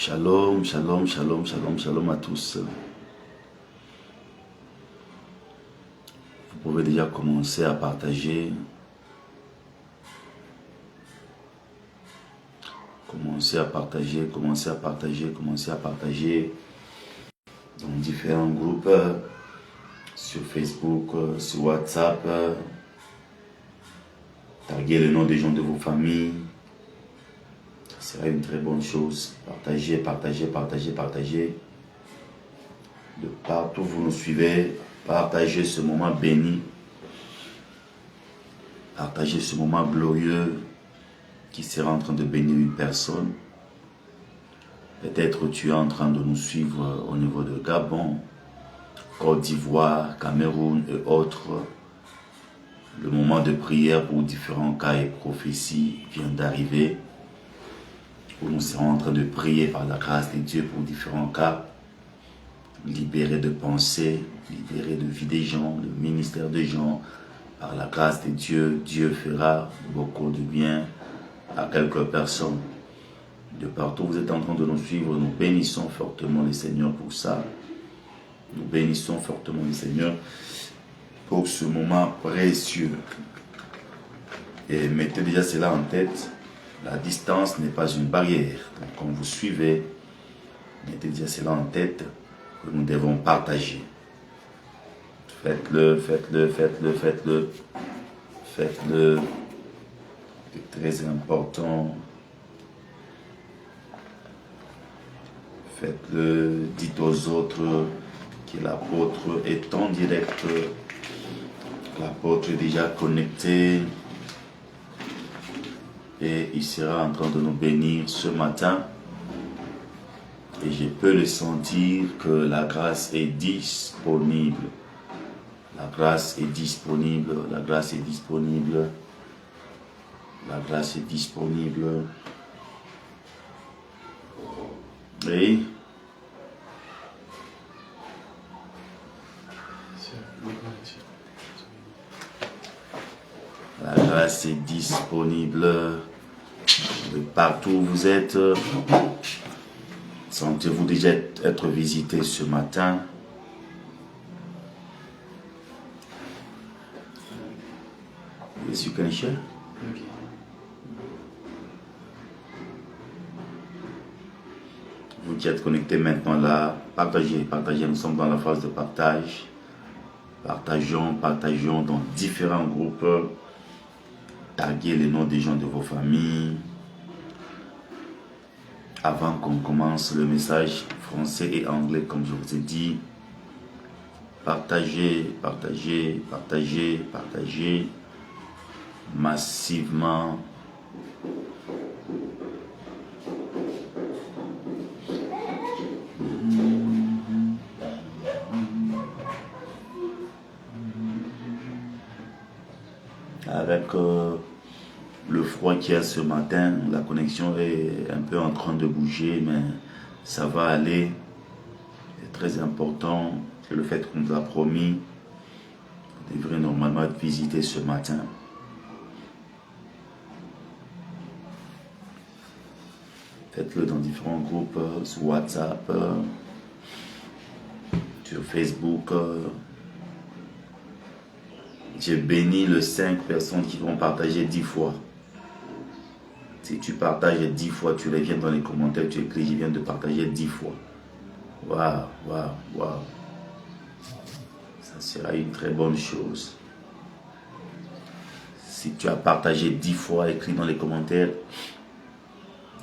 Shalom, shalom, shalom, shalom, shalom à tous. Vous pouvez déjà commencer à partager. Commencez à partager dans différents groupes, sur Facebook, sur WhatsApp. Taguez le nom des gens de vos familles. Ce sera une très bonne chose. Partagez. De partout où vous nous suivez, partagez ce moment béni. Partagez ce moment glorieux qui sera en train de bénir une personne. Peut-être tu es en train de nous suivre au niveau de Gabon, Côte d'Ivoire, Cameroun et autres. Le moment de prière pour différents cas et prophéties vient d'arriver, où nous serons en train de prier par la grâce de Dieu pour différents cas, libérer de pensées, libérer de vie des gens, de ministère des gens. Par la grâce de Dieu, Dieu fera beaucoup de bien à quelques personnes. De partout vous êtes en train de nous suivre, nous bénissons fortement le Seigneur pour ça. Nous bénissons fortement le Seigneur pour ce moment précieux. Et mettez déjà cela en tête, la distance n'est pas une barrière. Donc quand vous suivez, mettez déjà cela en tête que nous devons partager. Faites-le. C'est très important. Faites-le, dites aux autres que l'apôtre est en direct. L'apôtre est déjà connecté. Et il sera en train de nous bénir ce matin. Et je peux le sentir que la grâce est disponible. La grâce est disponible. La grâce est disponible. La grâce est disponible. Oui. La grâce est disponible. De partout où vous êtes, sentez-vous déjà être visité ce matin. Yes, you can share. Okay. Vous qui êtes connectés maintenant là, partagez. Nous sommes dans la phase de partage. Partageons dans différents groupes. Taguez les noms des gens de vos familles. Avant qu'on commence le message français et anglais, comme je vous ai dit, partagez massivement. Avec le froid qu'il y a ce matin, la connexion est un peu en train de bouger, mais ça va aller. C'est très important. C'est le fait qu'on nous a promis. Vous devrez normalement être visité ce matin. Faites-le dans différents groupes, sur WhatsApp, sur Facebook. J'ai béni les 5 personnes qui vont partager 10 fois. Si tu partages 10 fois, tu reviens dans les commentaires, tu écris, je viens de partager 10 fois. Waouh. Ça sera une très bonne chose. Si tu as partagé 10 fois, écris dans les commentaires,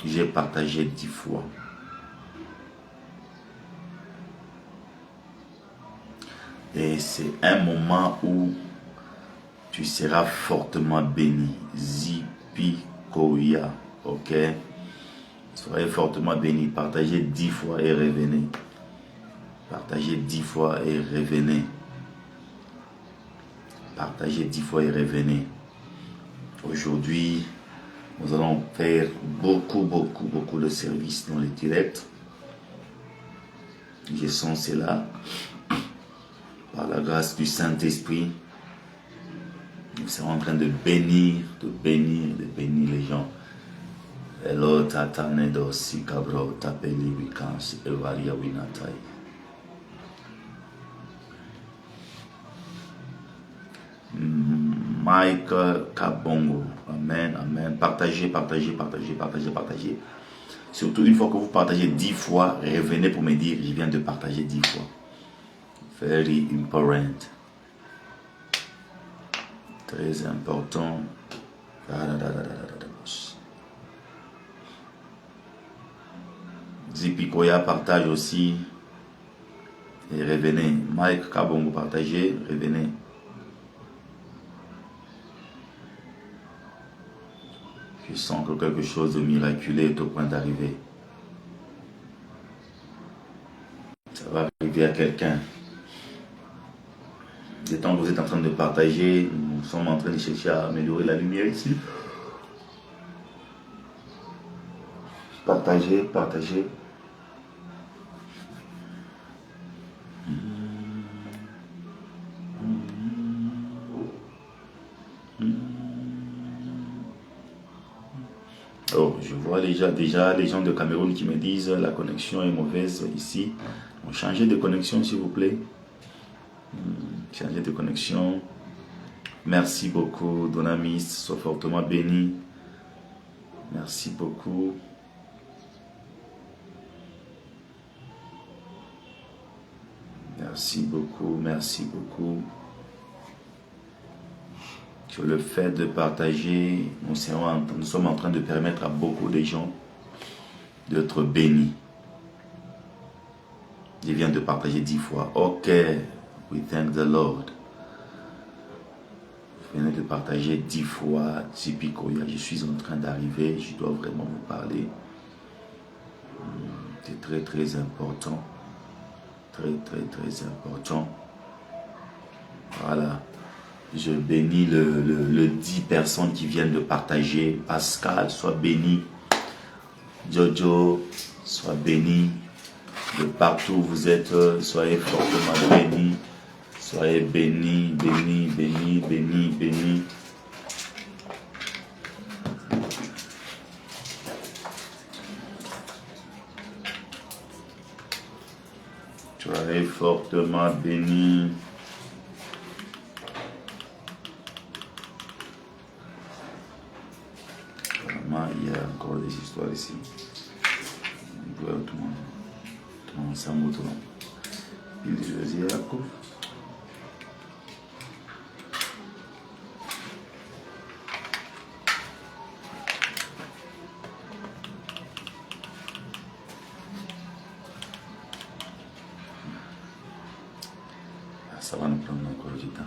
j'ai partagé 10 fois. Et c'est un moment où tu seras fortement béni. Zipikoya. Ok? Soyez fortement béni. Partagez 10 fois et revenez. Partagez 10 fois et revenez. Partagez 10 fois et revenez. Aujourd'hui, nous allons faire beaucoup de services dans les directs. Je sens cela. Par la grâce du Saint-Esprit, nous serons en train de bénir les gens. Hello tatanedo si cabro tapeli wikans evaria winatai. Mike Kabongo. Amen, amen. Partagez, partagez, partagez, partagez, partagez. Surtout une fois que vous partagez 10 fois, revenez pour me dire, je viens de partager 10 fois. Very important. Très important. Zipikoya partage aussi. Et revenez. Mike Kabongo partagez, revenez. Je sens que quelque chose de miraculeux est au point d'arriver. Ça va arriver à quelqu'un. Le temps que vous êtes en train de partager, nous sommes en train de chercher à améliorer la lumière ici. Partagez, partagez. Oh, je vois déjà les gens de Cameroun qui me disent la connexion est mauvaise ici. Donc, changez de connexion s'il vous plaît. Changez de connexion. Merci beaucoup, Donamis. Sois fortement béni. Merci beaucoup. Merci beaucoup, merci beaucoup. Sur le fait de partager, nous sommes en train de permettre à beaucoup de gens d'être bénis. Je viens de partager 10 fois. Ok, we thank the Lord. Je viens de partager 10 fois. Zipikoya, je suis en train d'arriver. Je dois vraiment vous parler. C'est très très important. Très très très important. Voilà. Je bénis le 10 personnes qui viennent de partager. Pascal, sois béni. Jojo, sois béni. De partout où vous êtes, soyez fortement bénis. Soyez bénis, bénis, bénis, bénis, bénis. Soyez fortement bénis. Il y a encore des histoires ici. Voilà, tout le monde. Tout le monde s'en moto. Il dit, vas-y, Jacob. Ça va nous prendre encore du temps.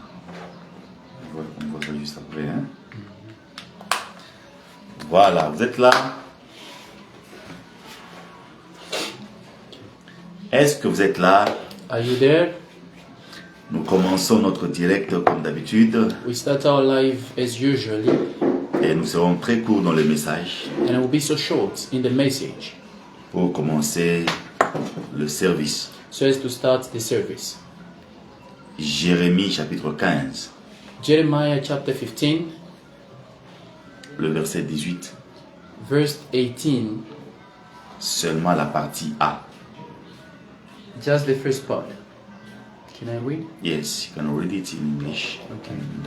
On voit ça juste après. Hein? Voilà, vous êtes là? Est-ce que vous êtes là? Are you there? Nous commençons notre direct comme d'habitude. We start our live as usually. Et nous serons très courts dans le message. And it will be so short in the message. Pour commencer le service. So as to start the service. Jérémie chapitre 15. Jeremiah chapter 15. Le verset 18. Verse 18. Seulement la partie A. Just the first part. Can I read? Yes, you can read it in English. Okay. And,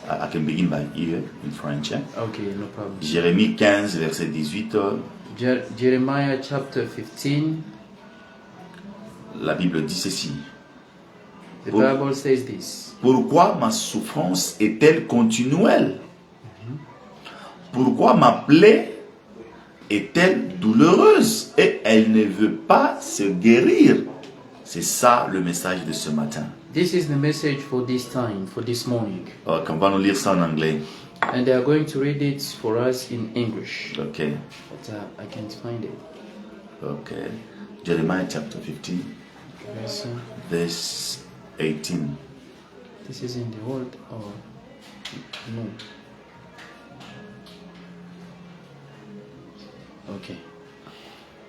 I can begin by here in French. Okay, no problem. Jérémie 15, verset 18. Jeremiah chapter 15. La Bible dit ceci. The Bible says this. Pourquoi ma souffrance est-elle continuelle? Pourquoi ma plaie est-elle douloureuse et elle ne veut pas se guérir? C'est ça le message de ce matin. This is the message for this time, for this morning. On va nous lire ça en anglais. And they are going to read it for us in English. Okay. But I can't find it. Okay. Jeremiah chapter 15, Verse, verse 18. this is in the old or no? Okay.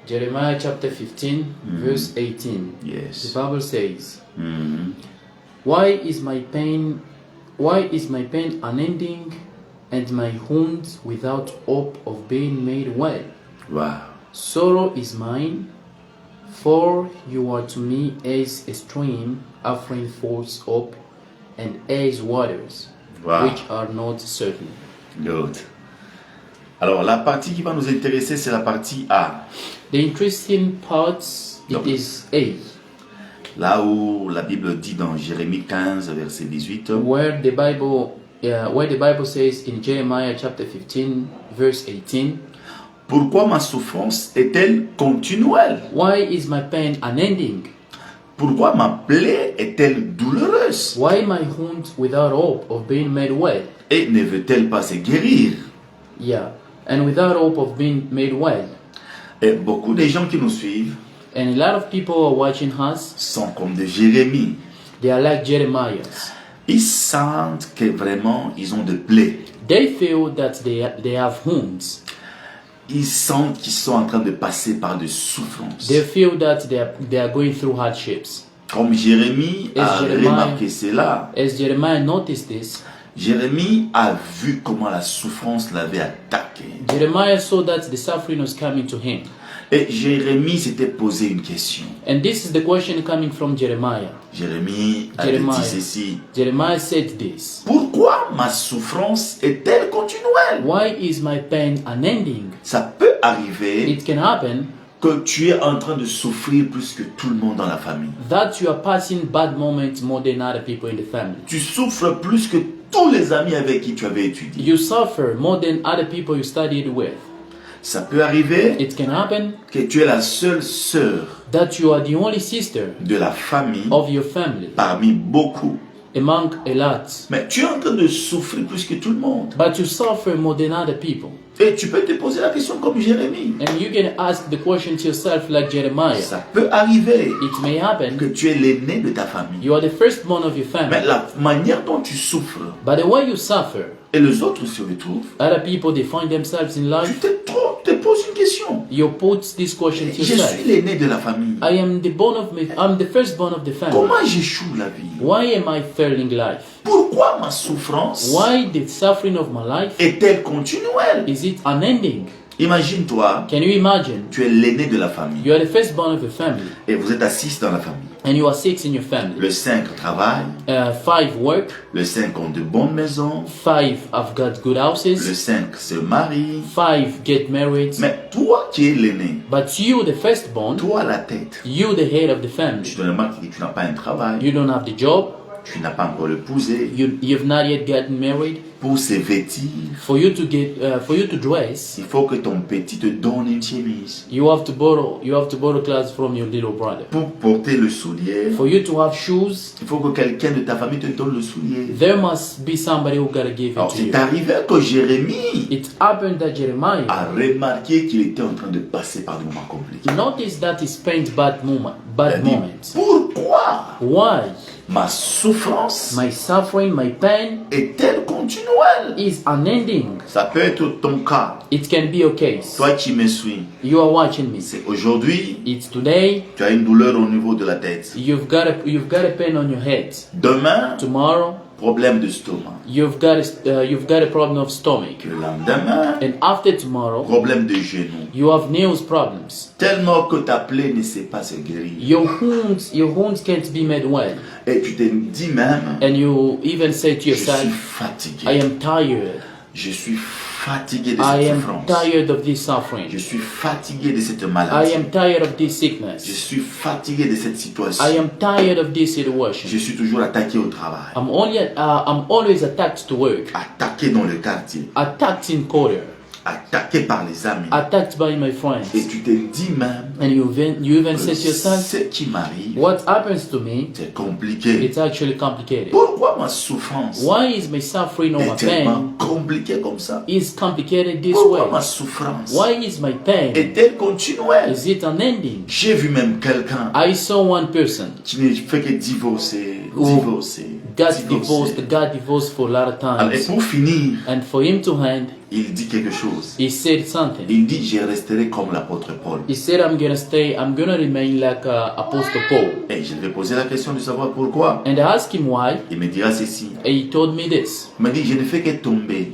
Jeremiah chapter 15, verse 18. Yes. The Bible says, Mhm. Why is my pain unending and my wounds without hope of being made well? Wow. Sorrow is mine, for you are to me as a stream offering forth up, and as waters Wow. which are not certain. Good. Alors, la partie qui va nous intéresser, c'est la partie A. The interesting part, Donc, it is A, là où la Bible dit dans Jérémie 15, verset 18, where the Bible says in Jeremiah chapter 15, verse 18, pourquoi ma souffrance est-elle continuelle? why is my pain unending? Pourquoi ma plaie est-elle douloureuse? Why my wound without hope of being made well? Et ne veut-elle pas se guérir? Yeah, and without hope of being made well. Et beaucoup de gens qui nous suivent And a lot of people who are watching us, sont comme de Jérémie. they are like Jeremiah's. Ils sentent que vraiment ils ont des plaies. They feel that they have wounds. Ils sentent qu'ils sont en train de passer par des souffrances. They feel that they are going through hardships. Comme Jérémie a Jérémie- remarqué cela, As Jeremiah noticed this, Jérémie a vu comment la souffrance l'avait attaqué. Jeremiah saw that the suffering was coming to him. Et Jérémie s'était posé une question. And this is the question coming from Jeremiah. Jérémie avait Jeremiah. dit ceci. Jeremiah said this. Pourquoi ma souffrance est-elle continuelle? Why is my pain unending? Ça peut arriver It can happen que tu es en train de souffrir plus que tout le monde dans la famille. that you are passing bad moments more than other people in the family. Tu souffres plus que tous les amis avec qui tu avais étudié. You suffer more than other people you studied with. Ça peut arriver It can happen que tu es la seule sœur that you are the only sister de la famille of your family parmi beaucoup. among a lot. Mais tu es en train de souffrir plus que tout le monde. But you suffer more than other people. Et tu peux te poser la question comme Jérémie. And you can ask the question to yourself like Jeremiah. Ça peut arriver It may happen que tu es l'aîné de ta famille. you are the firstborn of your Mais family. la manière dont tu souffres But the way you suffer, et les autres se retrouvent, other people they find themselves in tu life. te poses une question. You put this question to Je suis yourself. l'aîné de la famille. I'm the firstborn of the family. Comment j'échoue la vie? Why am I failing life? Pourquoi ma souffrance Why the suffering of my life est-elle continuelle? is it unending? Imagine-toi, Can you imagine? tu es l'aîné de la famille You are the firstborn of your family, et vous êtes assis dans la famille. and you are 6 in your family. Le 5 travaille, 5 work, le 5 ont de bonnes maisons, 5 have got good le houses, 5 se marie. 5 get married. Mais toi qui es l'aîné, But you, the firstborn, toi la tête, you, the head of the tu family, te remarques que tu n'as pas un travail, you don't have the job, tu n'as pas encore épousé, you've not yet gotten married. pour se vêtir, For you to dress, il faut que ton petit te donne une chemise. you have to borrow clothes from your little brother. Pour porter le soulier, For you to have shoes, il faut que quelqu'un de ta famille te donne le soulier. there must be somebody who gotta give it Alors to c'est you. arrivé que Jérémie It happened that Jeremiah a remarqué qu'il était en train de passer par des moments compliqués. noticed that he spent bad Il a moments. dit, pourquoi Why? ma souffrance My suffering, my pain est-elle continuelle? is unending. Ça peut être ton cas. It can be a case. Toi qui me suis, You are watching me. c'est aujourd'hui, It's today. tu as une douleur au niveau de la tête. You've got a pain on your head. Demain, Tomorrow, problème de stomac. you've got a problem of stomach. Le lendemain, And after tomorrow, problème de genou. you have nails problems. Tellement que ta plaie ne sait pas se guérir. Your wounds can't be made well. Et tu te dis même, And you even say to je suis yourself, fatigué. I am tired. Je suis fatigué de I cette am souffrance. tired of this suffering. Je suis fatigué de cette I maladie. am tired of this Je sickness. suis fatigué de cette situation. I am tired of this situation. Je suis toujours attaqué au travail. I'm always attacked to work, Attaqué dans le quartier. attacked in quarter, Attaqué par les amis. attacked by my Et friends. tu te dis même, And you even say to yourself, ce qui m'arrive, what happens to me, c'est compliqué. it's actually complicated. Pourquoi ma souffrance Why is my suffering or my est tellement pain compliquée comme ça? is complicated this Pourquoi ma way? souffrance Why is my pain, est-elle continuelle? is it unending? J'ai vu même quelqu'un I saw one person qui ne fait que divorcer, Oh. divorcer, got divorced for a lot of Alors, et times. pour finir, And for him to end, il dit quelque chose. he said something. Il dit, je resterai comme l'apôtre Paul. He said, I'm gonna remain like Apostle Paul. Et je lui ai posé la question de savoir pourquoi. And I asked him why. Il me dira ceci. And he told me this. Il m'a dit, je ne fais que tomber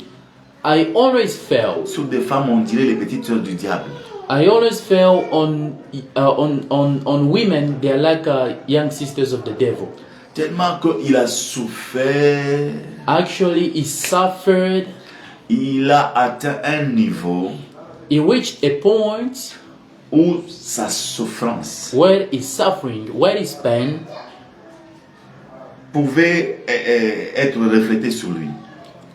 I always fell sur des femmes, on dirait les petites sœurs du diable. I always fell on women. They are like young sisters of the devil. Tellement qu'il a souffert, Actually, he suffered. il a atteint un niveau He reached a point où sa souffrance where his suffering, where his pain pouvait être reflétée sur lui.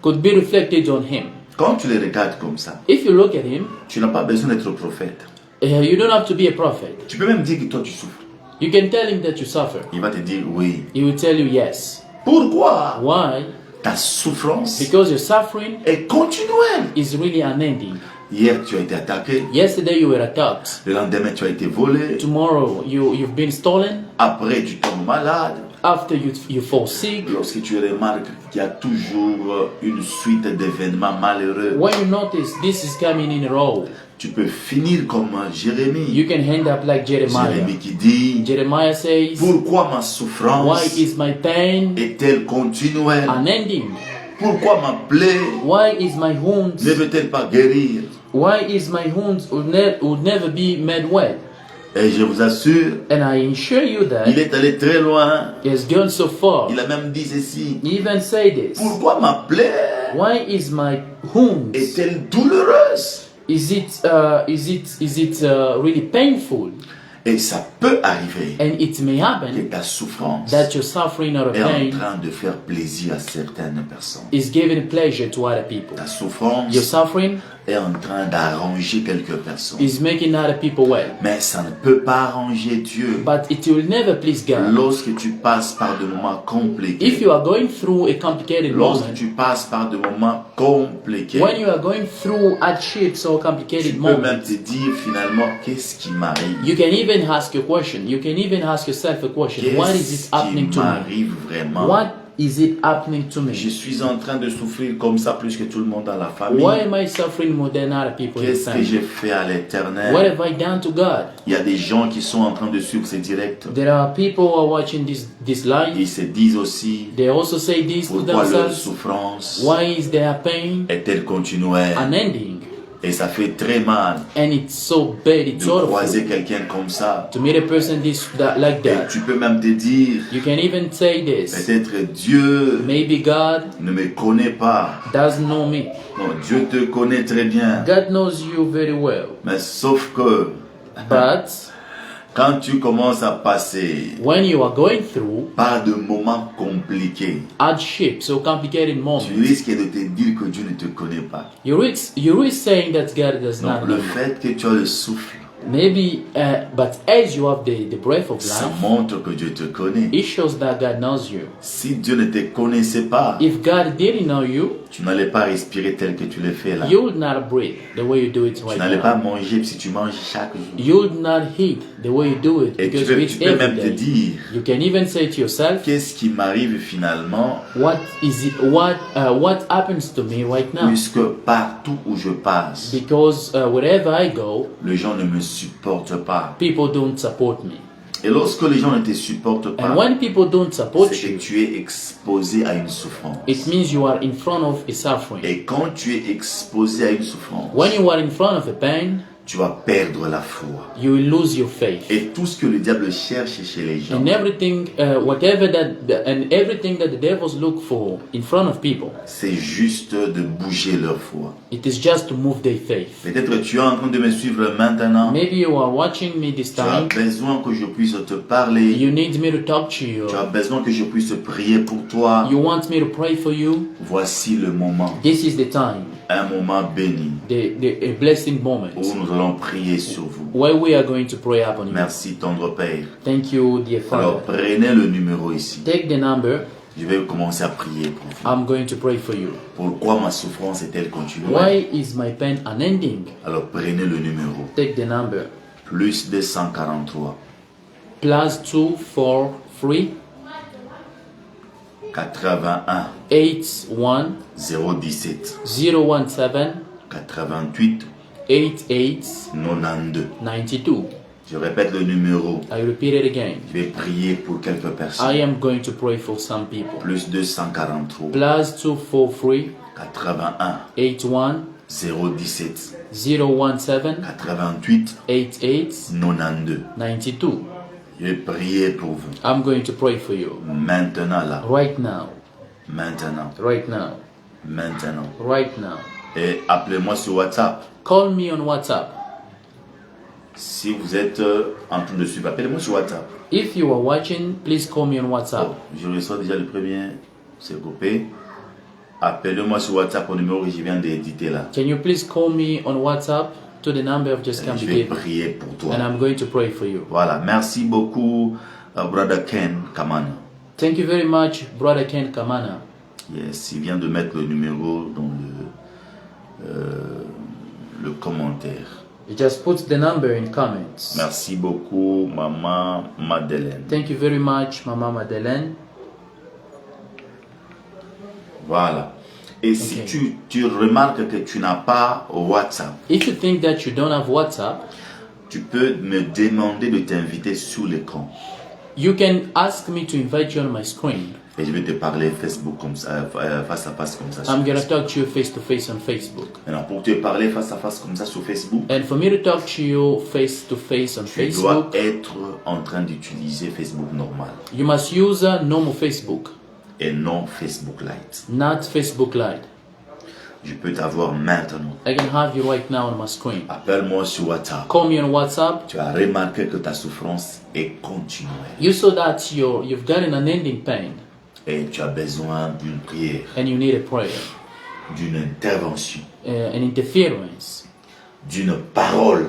could be reflected on him. Quand tu le regardes comme ça, If you look at him, tu n'as pas besoin d'être prophète. you don't have to be a prophet. Tu peux même dire que toi tu souffres. You can tell him that you suffer. Il va te dire oui. He will tell you yes. Pourquoi? Why? Ta souffrance Because your suffering est continuelle. is really unending. Hier, tu as été attaqué. Yesterday you were attacked. Le lendemain, tu as été volé. Tomorrow you've been stolen. Après, tu tombes malade. After you fall sick. Lorsque tu remarques qu'il y a toujours une suite d'événements malheureux, When you notice this is coming in a row, tu peux finir comme Jérémie. you can end up like Jeremiah. Jérémie qui dit, Jeremiah says, pourquoi ma why souffrance is my pain est-elle continuelle? unending? Pourquoi ma plaie Why is my wounds? ne veut-elle pas guérir? Why is my wounds would never be made well? Et je vous assure, And I assure you il that est allé très loin. he has gone so far. Il a même dit ceci. He even say this. Pourquoi ma plaie Why is my wounds? est-elle douloureuse? Is it really painful? Et ça peut arriver And it may que happen ta souffrance that your suffering or est en pain train de faire plaisir à certaines personnes. is giving pleasure to other people. Ta souffrance Your suffering est en train d'arranger quelques personnes. is making other people well. Mais ça ne peut pas arranger Dieu. But it will never please God. Lorsque tu passes par des moments If compliqués, you are going through a complicated lorsque moment, tu passes par des moments compliqués, when you are going through hardships or tu complicated peux même moments, te dire finalement, qu'est-ce qui m'arrive? you can even ask a question. You can even ask yourself a question. What is Qu'est-ce it happening qui to me? m'arrive vraiment? What is it happening to Je me? suis en train de souffrir comme ça plus que tout le monde dans la famille. Why am I suffering more than other people in the Qu'est-ce que family? j'ai fait à What l'éternel? have I done to God? Il y a des gens qui sont en train de suivre ces directs. There are people who are watching this live. Ils se disent aussi, They also say this to pourquoi leur themselves. souffrance Why is their pain est-elle continuelle? unending? Et ça fait très mal And it's so bad, it's de croiser awful quelqu'un comme ça. to meet a person like Et that. tu peux même te dire, You can even say this. peut-être Dieu Maybe God ne me connaît pas. doesn't know me. Non, Dieu te connaît très bien. God knows you very well. Mais sauf que But quand tu commences à passer when you are going through par de moments compliqués, hardships or complicated tu moments, risques de te dire que Dieu ne te connaît pas. you're saying that God does Donc not le know you. fait que tu as le souffle, Maybe, but as you have the breath of ça life, montre que Dieu te connaît. it shows that God knows you. Si Dieu ne te connaissait pas, If God didn't know you, tu n'allais pas respirer tel que tu le fais là. you would not breathe the way you do it Tu right n'allais pas now. manger si tu manges chaque jour. You would not eat the way you do it Et tu because you peux, eat tu peux même every te day. dire, You can even say to yourself, qu'est-ce qui m'arrive finalement, what is it? What happens to me right now? puisque partout où je passe, Because wherever I go, les gens ne me supportent pas. people don't support me. Et lorsque les gens ne te supportent And pas, when people don't support c'est que you, tu es exposé à une souffrance. it means you are in front of a suffering. Et quand tu es exposé à une souffrance, When you are in front of a pain, tu vas perdre la foi. you will lose your faith. Et tout ce que le diable cherche chez les gens, And everything, everything that the devils look for in front of people, c'est juste de bouger leur foi. it is just to move their faith. Peut-être tu es en train de me suivre maintenant. Maybe you are watching me this Tu as time. besoin que je puisse te parler. You need me to talk to you. Tu as besoin que je puisse prier pour toi. You want me to pray for you. Voici le moment. This is the time, Un moment béni a blessing moment, où nous allons prier sur vous. where we are going to pray upon you. Merci, tendre Père. Thank you, dear Alors, Father. prenez le numéro ici. Take the number. Je vais commencer à prier pour vous. I'm going to pray for you. Pourquoi ma souffrance est-elle continuelle? Why is my pain unending? Alors, prenez le numéro. Take the number. Plus 243 Plus 243 81 81 017 017 88 88 92. 92. Je répète le numéro. I repeat it again. Je vais prier pour quelques I personnes. am going to pray for some people. Plus 243 Plus 243 81 81 017 017 88 88 92. 92. Je vais prier pour vous. I'm going to pray for you. Maintenant là. Right now. Maintenant. Right now. Maintenant. Right now. Et appelez-moi sur WhatsApp. Call me on WhatsApp. Si vous êtes en train de suivre, appelez-moi sur WhatsApp. If you are watching, please call me on WhatsApp. Oh, je reçois déjà le premier. C'est coupé. Appelez-moi sur WhatsApp au numéro que je viens d'éditer là. Can you please call me on WhatsApp to the number I've just come Je to vais give? prier pour toi. And I'm going to pray for you. Voilà. Merci beaucoup, Brother Ken Kamana. Thank you very much, Brother Ken Kamana. Yes, il vient de mettre le numéro dans le commentaire. You just put the number in comments. Merci beaucoup, Maman Madeleine. Thank you very much, Mama Madeleine. Voilà. Et si tu remarques que tu n'as pas WhatsApp, If you think that you don't have WhatsApp, tu peux me demander de t'inviter sur l'écran. you can ask me to invite you on my screen. Et je vais te parler Facebook comme ça, face à face comme ça. I'm going to talk to you face to face on Facebook. Maintenant, pour te parler face à face comme ça sur Facebook, And for me to talk to you face to face on tu dois Facebook, être en train d'utiliser Facebook normal you must use a normal Facebook, et non Facebook Lite. not Facebook Lite. Je peux t'avoir maintenant. I can have you right now on my screen. Appelle-moi sur WhatsApp. Call me on WhatsApp. Tu as remarqué que ta souffrance est continuelle You saw that you've got an unending pain et tu as besoin d'une prière, and you need a prayer, d'une intervention, an interference, d'une parole,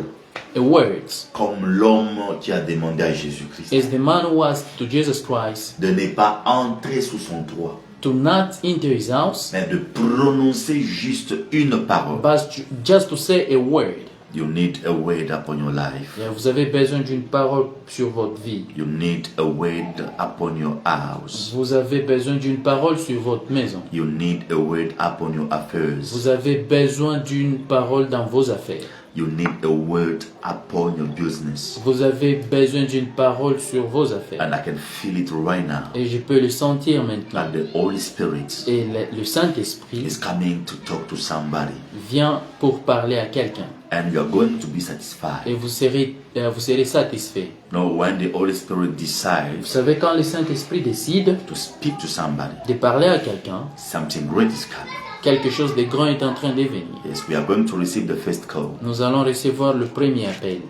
a words. comme l'homme qui a demandé à Jésus-Christ Is the man who asked to Jesus Christ de ne pas entrer sous son toit, to not enter his house, mais de prononcer juste une parole. but just to say a word. You need a word upon your life. Et vous avez besoin d'une parole sur votre vie. You need a word upon your house. Vous avez besoin d'une parole sur votre maison. You need a word upon your affairs. Vous avez besoin d'une parole dans vos affaires. You need a word upon your business. Vous avez besoin d'une parole sur vos affaires. And I can feel it right now. Et je peux le sentir maintenant. That the Holy Spirit Et le Saint-Esprit is coming to talk to somebody. vient pour parler à quelqu'un. And you are going to be satisfied. Et vous serez satisfait. No, when the Holy Spirit Vous decides savez, quand le Saint-Esprit décide to speak to somebody, de parler à quelqu'un, something great is coming. quelque chose de grand est en train de venir. Yes, we are going to receive the first call Nous allons recevoir le premier appel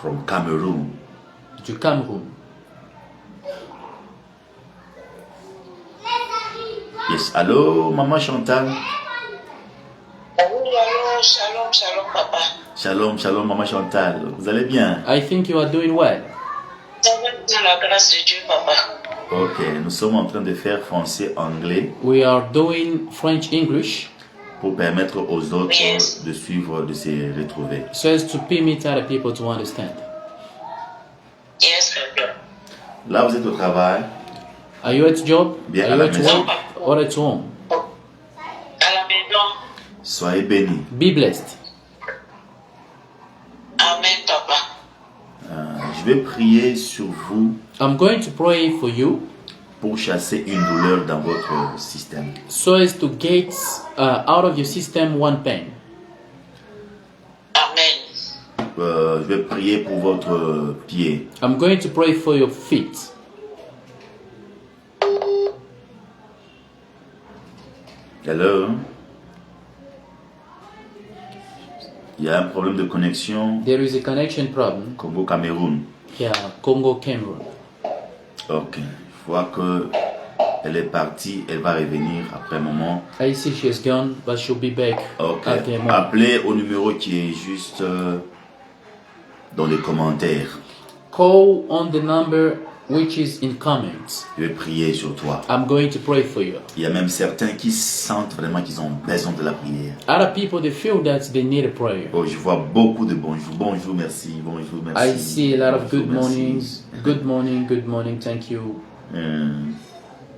from Cameroon. du Cameroun. Yes, hello, Maman Chantal. Oui, allô, shalom, shalom, papa. Shalom, shalom, Maman Chantal. Vous allez bien? I think you are doing well. Ça va bien la grâce de Dieu, papa. Ok, nous sommes en train de faire français-anglais We are doing French English pour permettre aux autres Yes. de suivre, de se retrouver. so as to permit other people to understand. Yes, papa. Là, vous êtes au travail. Are you at job? Bien, Are à you la at maison. work or at home? À la maison. Soyez bénis. Be blessed. Amen, papa. Je vais prier sur vous I'm going to pray for you pour chasser une douleur dans votre système. so as to get out of your system one pain. Amen. Je vais prier pour votre pied. I'm going to pray for your feet. Hello? Il y a un problème de connexion. There is a connection problem. Congo-Cameroun. Yeah, Congo, Cameroon. Ok. Je vois que elle est partie. Elle va revenir après un moment. I see she has gone, but she'll be back Ok. after a moment. Appelez au numéro qui est juste dans les commentaires. Call on the number which is in comments. Je vais prier sur toi. I'm going to pray for you. Il y a même certains qui sentent vraiment qu'ils ont besoin de la prière. Other people, they feel that they need a prayer. Oh, je vois beaucoup de bonjour. Bonjour, merci. Bonjour, merci. I see a lot of good Bonjour, merci. mornings. Good morning, thank you.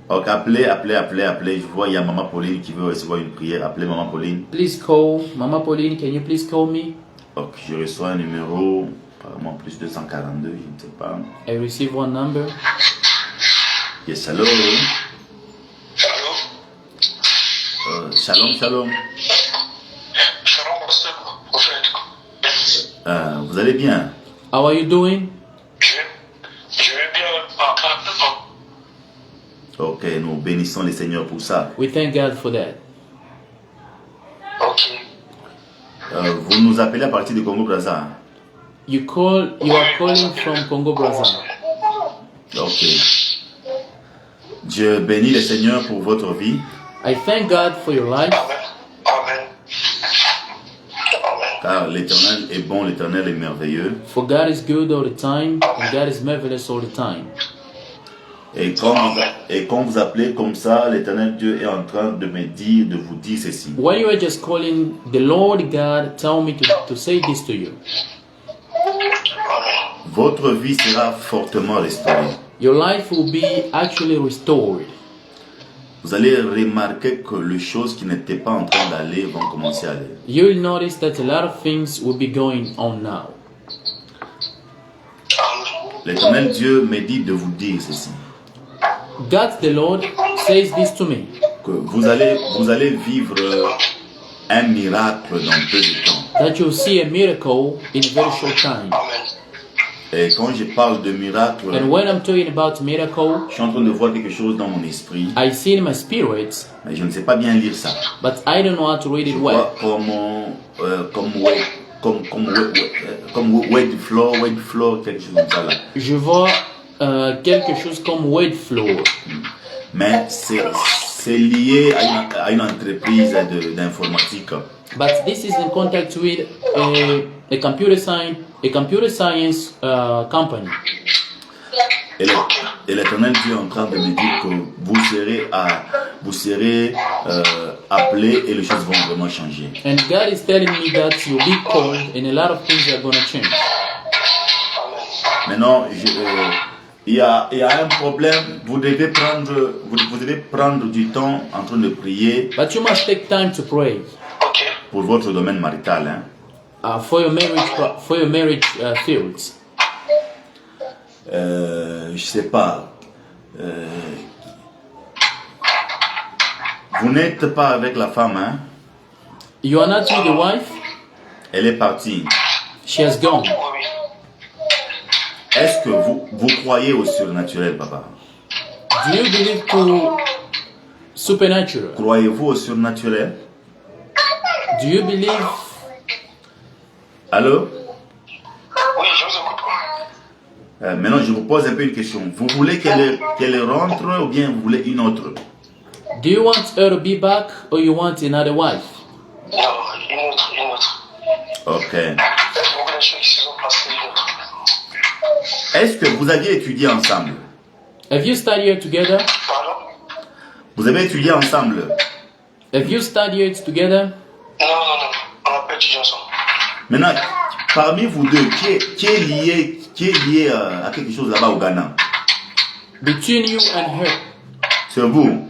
Ok, appelez. Je vois, il y a Maman Pauline qui veut recevoir une prière. Appelez Maman Pauline. Please call. Mama Pauline, can you please call me? Ok, je reçois un numéro, apparemment plus 242, je ne sais pas. I receive one number. Yes, hello. Allô? Shalom, shalom. Vous allez bien? How are you doing? Je vais bien. Ok, nous bénissons le Seigneur pour ça. We thank God for that. Ok. Vous nous appelez à partir de Congo-Brazza. You are calling from Congo Brazza. Ok. Dieu bénit le Seigneur pour votre vie. I thank God for your life, Amen. Amen. Amen. Car l'Éternel est bon, l'Éternel est merveilleux. for God is good all the time, and God is marvelous all the time. Et quand vous appelez comme ça, l'Éternel Dieu est en train de me dire, de vous dire ceci. When you are just calling the Lord God, tell me to say this to you. Votre vie sera fortement restaurée. Your life will be actually restored. Vous allez remarquer que les choses qui n'étaient pas en train d'aller vont commencer à aller. You will notice that a lot of things will be going on now. L'Éternel Dieu me dit de vous dire ceci. God the Lord says this to me, Que vous allez vivre un miracle dans peu de temps. that you'll see a miracle in a very short time. Amen. Et quand je parle de miracle, And when I'm talking about miracle, je suis en train de voir quelque chose dans mon esprit, I see in my spirit, mais je ne sais pas bien lire ça. but I don't know how to read Je it well. vois comme wet floor, quelque chose comme ça là. Je vois quelque chose comme weight floor, Mais c'est lié à une entreprise d'informatique. but this is in contact with a computer science company. Et l'Éternel Dieu est en train de me dire que vous serez appelés et les choses vont vraiment changer. And God is telling me that you'll be called and a lot of things are going to change. Maintenant, il y a un problème. Vous devez prendre du temps en train de prier But you must take time to pray Ok. pour votre domaine marital. Hein. for your marriage fields. Je sais pas. Vous n'êtes pas avec la femme, hein? You are not with the wife, Elle est partie. she has gone. Oui, oui. Est-ce que vous croyez au surnaturel, papa? Do you believe to supernatural? Croyez-vous au surnaturel? Do you believe? Allô? Oui, je vous écoute. Maintenant, je vous pose un peu une question. Vous voulez qu'elle rentre ou bien vous voulez une autre? Do you want her to be back or you want another wife? Non, une autre. Ok. Beaucoup de choses qui se sont passées, une autre. Est-ce que vous aviez étudié ensemble? Have you studied together? Pardon? Vous avez étudié ensemble? Have you studied together? Non. On n'a pas étudié ensemble. Maintenant, parmi vous deux, qui est lié à quelque chose là-bas au Ghana? Between you and her. C'est vous.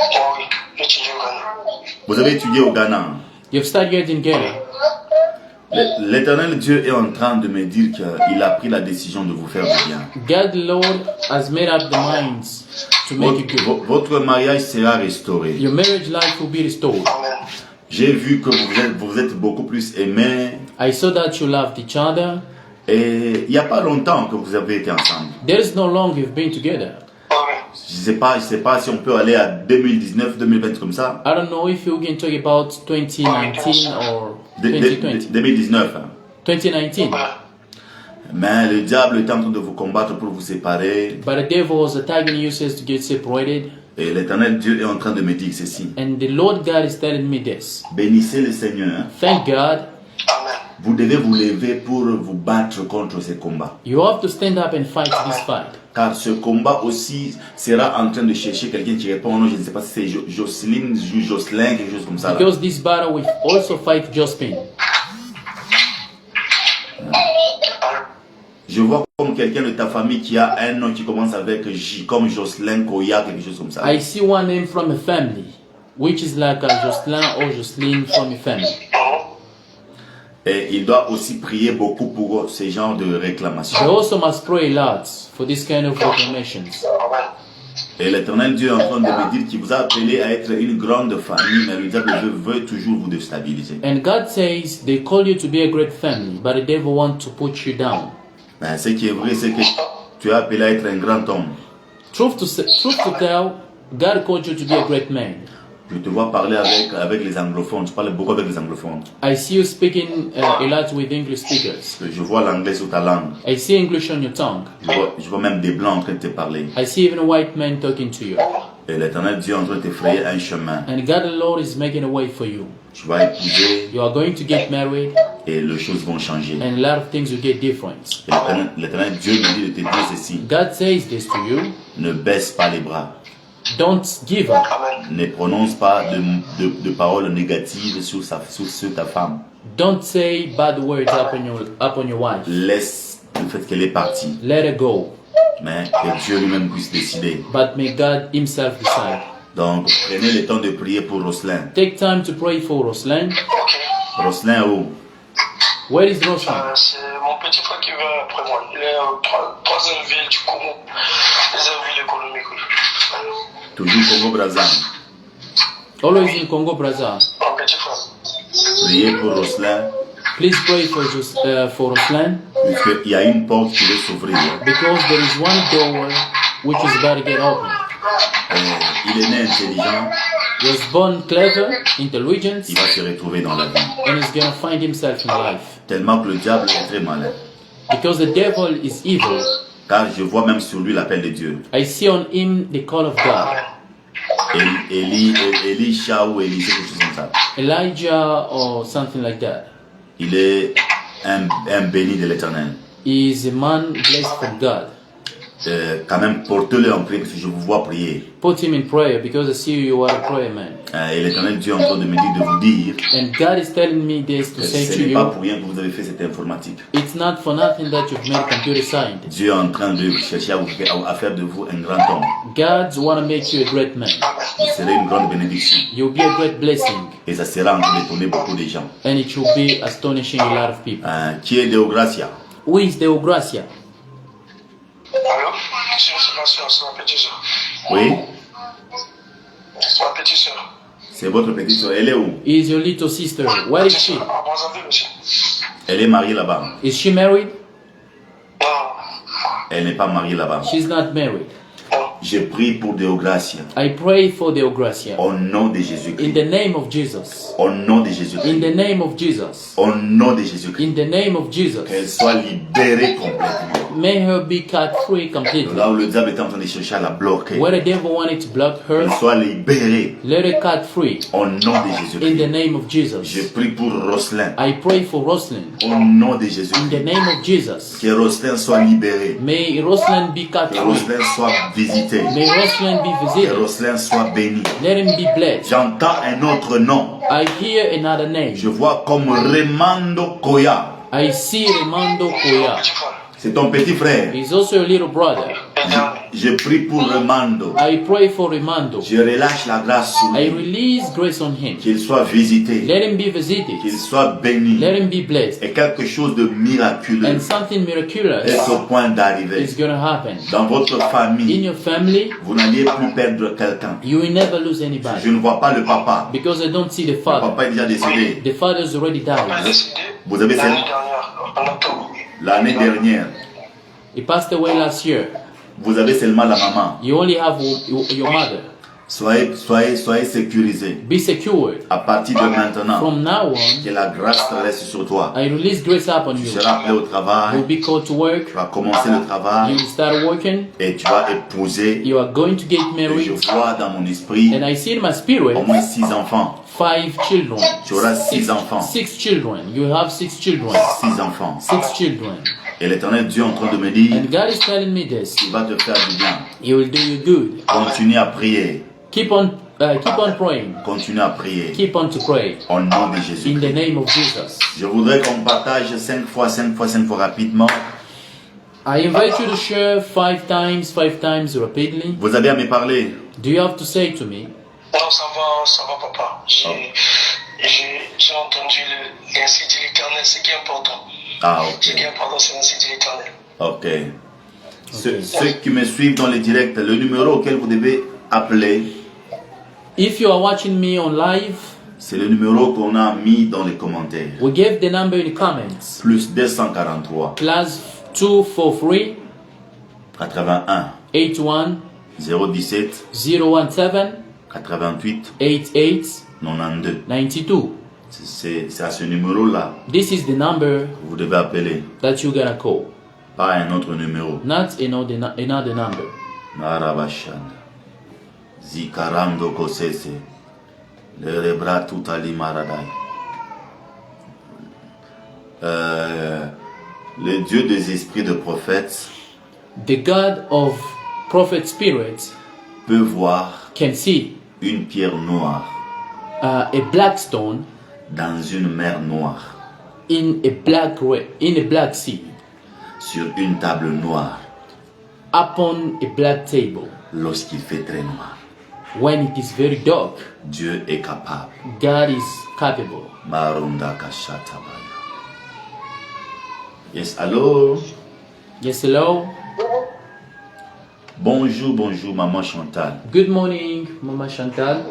Oh oui, j'ai étudié au Ghana. Vous avez étudié au Ghana. You've studied in Ghana. L'Éternel Dieu est en train de me dire qu'il a pris la décision de vous faire du bien. God the Lord has made up the minds to make you good. Votre mariage sera restauré. Your marriage life will be restored. Amen. J'ai vu que vous êtes beaucoup plus aimés. I saw that you loved each other. Et il n'y a pas longtemps que vous avez été ensemble. There's no long you've been together. Oh oui. Je sais pas si on peut aller à 2019, 2020 comme ça. I don't know if you can talk about 2019 or 2020. 2019. hein. 2019. Mais le diable est en train de vous combattre pour vous séparer. But the devil was attacking you says to get separated. Et l'Éternel Dieu est en train de me dire ceci. And the Lord God is telling me this. Bénissez le Seigneur. hein. Thank God. Amen. Vous devez vous lever pour vous battre contre ces combats. You have to stand up and fight this fight. Car ce combat aussi sera en train de chercher quelqu'un qui répond. Non, je ne sais pas si c'est Jocelyn, Jocelyn, quelque chose comme ça. Là. Because this battle will also fight Jospin. Je vois comme quelqu'un de ta famille qui a un nom qui commence avec J, comme Jocelyn, Koya, quelque chose comme ça. I see one name from a family, which is like a Jocelyn or Jocelyn from a family. Et il doit aussi prier beaucoup pour ce genre de réclamation. They also must pray a lot for this kind of reclamations. Amen. Et l'Éternel Dieu est en train de me dire qu'il vous a appelé à être une grande famille, mais le diable veut toujours vous déstabiliser. And God says they call you to be a great family, but the devil wants to put you down. Mais ce qui est vrai, c'est que tu es appelé à être un grand homme. Truth to tell, God called you to be a great man. Je te vois parler avec les anglophones. Tu parles beaucoup avec les anglophones. I see you speaking a lot with English speakers. Je vois l'anglais sur ta langue. I see English on your tongue. Je vois même des blancs en train de te parler. I see even white men talking to you. Et l'Éternel Dieu est en train de te frayer un chemin. And God the Lord is making a way for you. Tu vas épouser You are going to get married, et les choses vont changer. and a lot of things will get different. Et l'Éternel Dieu me dit de te dire ceci. God says this to you. Ne baisse pas les bras. Don't give up. Amen. Ne prononce pas de paroles négatives sur ta femme. Don't say bad words upon your wife. Laisse le fait qu'elle est partie. Let her go. Mais que Dieu lui-même puisse décider. But may God himself decide. Donc, prenez le temps de prier pour Roslin. Take time to pray for Roslan. Ok. Roslin où? Where is Roslan? C'est mon petit frère qui vient après moi. Il est en troisième ville du Congo. Deuxième ville économique. Oui. Toujours Congo-Brazza. Always in Congo, Brazza. Mon petit frère. Priez pour Roslin, Please pray for Roslan, puisqu'il y a une porte qui va s'ouvrir. because there is one door which is about to get open. Il est né intelligent, He was born clever, intelligent, il va se retrouver dans la vie. and he's gonna find himself in life. Tellement que le diable est très malin. Because the devil is evil, Car je vois même sur lui l'appel de Dieu. I see on him the call of God. Elisha ou Élisée, quelque chose comme ça. Elijah or something like that. Il est un béni de l'Éternel. He is a man blessed from God. Quand même, portez-le en prière parce que je vous vois prier. Put him in prayer because I see you are a prayer man. Et l'Éternel Dieu est en train de me dire de vous dire And God is telling me this to que say ce to n'est pas you, pour rien que vous avez fait cette informatique. it's not for nothing that you've made computer science. Dieu est en train de chercher à faire de vous un grand homme. God want to make you a great man. Vous serez une grande bénédiction. You'll be a great blessing, Et ça sera en train d'étonner beaucoup de gens. and it will be astonishing a lot of people. Qui est Deo Gracia? Who is Deo Gracia? Allô? C'est ma soeur, c'est ma petite soeur. Oui? C'est ma petite soeur. C'est votre petite soeur. Elle est où? Is your little sister? Where is she? À Brazzaville aussi. Elle est mariée là-bas. Is she married? Non. Elle n'est pas mariée là-bas. She's not married. Je prie pour Deo Gracia. I pray for Deo Gracia. Au nom de In Jésus-Christ. the name of Jesus. Au nom de In Jésus-Christ. the name of Jesus. Au nom de Jésus-Christ. In the name of Qu'elle Jesus. soit libérée complètement. May her be cut free completely. Là où le diable est en train de chercher à la bloquer. Where the devil wanted to block her, Qu'elle soit libérée. let her cut free. Au nom de In Jésus-Christ. the name of Je Jesus. prie pour Roslin. I pray for Roslyn. Au nom de In Jésus-Christ. the name of Jesus. Que Roslin soit libéré. May Roslyn be cut Que free. Roslin soit visité. May Roslyn be Que visited. Roslin soit béni. Let him be blessed. J'entends un autre nom. I hear another name. Je vois comme Remando Koya. I see Remando Koya. Petit frère. C'est ton petit frère. He's also a little brother. Et dernier. Je prie pour Remando. I pray for Remando. Je relâche la grâce sur I lui. release grace on him. Qu'il soit visité. Let him be Qu'il visited. soit béni. Let him be blessed. Et quelque chose de miraculeux And something miraculous est au point d'arriver. is going to happen. Dans votre In famille, your family, vous n'alliez plus perdre quelqu'un. you will never lose Je anybody. ne vois pas le papa. Because I don't see the Le father. papa est déjà décédé. The father's already Il est died. décédé Vous avez l'année cette- dernière, en octobre. l'année dernière. He passed away last year. Vous avez seulement la maman. You only have your mother. Soyez sécurisés. Be secured. À partir de maintenant, From now on, que la grâce reste sur toi. I release grace upon Tu you. seras appelé au You'll travail. be called to work. Tu vas commencer le travail. You will start working. Et tu vas épouser. You are going to get Et je married. vois dans mon esprit And I see in my spirit au moins 6 enfants. 5 children. Tu auras 6 enfants. 6 children. You have 6 children. 6 enfants. 6 children. Et l'Éternel Dieu est en train de me dire, And God is telling me this. il va te faire du bien. He will do you good. Continue à prier. Keep on praying. Continue à prier. Keep on to pray. Au nom de In Jésus. the name of Jesus. Je voudrais qu'on partage 5 fois rapidement. I invite you to share 5 times rapidly. Vous avez à me parler. Do you have to say to me? Non, ça va, papa. J'ai entendu l'ainsi dit l'Éternel, ce qui est important. Ah, Ce qui est ok. important, c'est l'ainsi dit l'Éternel. Ok. Ceux qui me suivent dans le direct, le numéro auquel vous devez appeler, If you are watching me on live, c'est le numéro qu'on a mis dans les commentaires. we gave the number in the comments. Plus 243 Plus 243 81 81 017 017 88 88 92. 92. C'est à ce numéro-là This is the number que vous devez appeler, that you're gonna call, pas un autre numéro. not another number. Narabashanda. Zikarando Kosese. Le rebra tutali maradai. Le Dieu des esprits de prophètes The God of prophet spirits peut voir can see une pierre noire a black stone dans une mer noire, in a black sea sur une table noire, upon a black table. lorsqu'il fait très noir. When it is very dark, Dieu est capable. God is capable. Marunda kashatabaya. Yes, allô? Yes, hello. Bonjour, bonjour, maman Chantal. Good morning, Mama Chantal.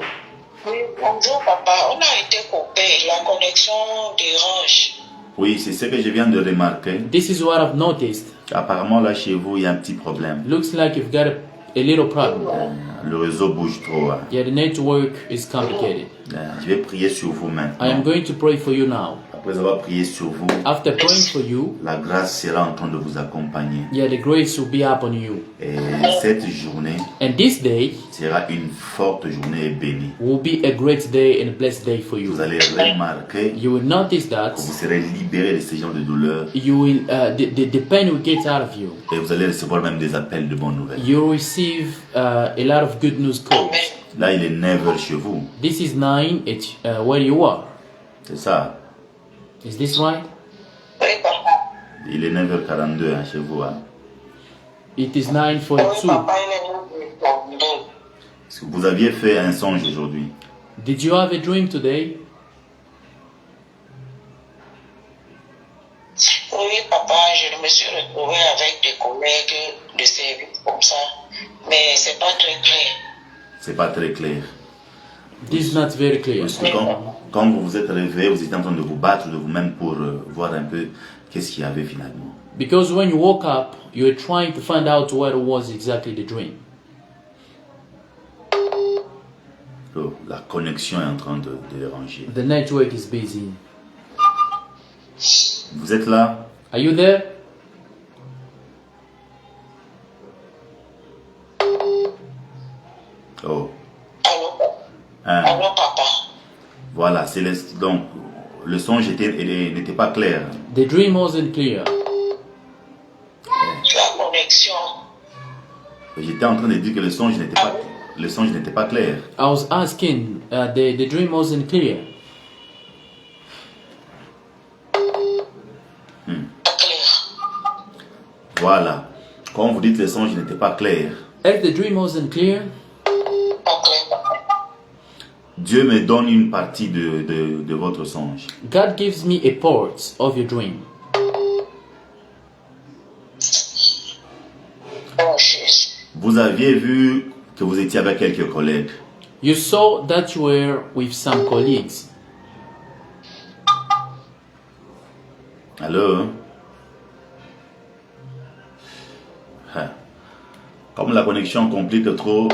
Oui, bonjour papa. On a été coupé. La connexion dérange. Oui, c'est ce que je viens de remarquer. This is what I've noticed. Apparemment, là, chez vous, il y a un petit problème. Looks like you've got a little problem. Le réseau bouge trop. Hein. Yeah, the network is complicated. Je vais prier sur vous I am maintenant. going to pray for you now. Après avoir prié sur vous, After praying for you, la grâce sera en train de vous accompagner. yeah, the grace will be upon you. Et cette journée And this day sera une forte journée et bénie. will be a great day and a blessed day for Vous you. allez remarquer You will notice that que vous serez libéré de ces genres de douleurs you will the pain will get out of you. et vous allez recevoir même des appels de bonnes nouvelles. You will receive a lot of good news calls. Là, il est 9h chez vous. This is 9 at where you are. C'est ça. Is this right? Oui, papa. Il est 9h42 hein, chez vous. Hein. It is Oui, 9:42. papa, il est là. Est-ce que vous aviez fait un songe aujourd'hui? Did you have a dream today? Oui, papa, je me suis retrouvé avec des collègues de service comme ça. Mais c'est pas très clair. C'est pas très clair. This is not very clear. Parce que quand vous vous êtes réveillé, vous étiez en train de vous battre de vous-même pour voir un peu qu'est-ce qu'il y avait finalement. Because when you woke up, you were trying to find out what was exactly the dream. Oh, la connexion est en train de déranger. The network is busy. Vous êtes là? Are you there? Oh. Allô, Hein. allô, papa. Voilà, donc le songe n'était pas clair. The dream wasn't clear. La connexion. J'étais en train de dire que le songe n'était pas clair. I was asking, the dream wasn't clear. Pas clair. Voilà. Quand vous dites que le songe n'était pas clair, If the dream wasn't clear, Pas clair, papa. Dieu me donne une partie de votre songe. God gives me a part of your dream. Oh, Jésus. Vous aviez vu que vous étiez avec quelques collègues. You saw that you were with some colleagues. Allô? Hein. Comme la connexion complique trop,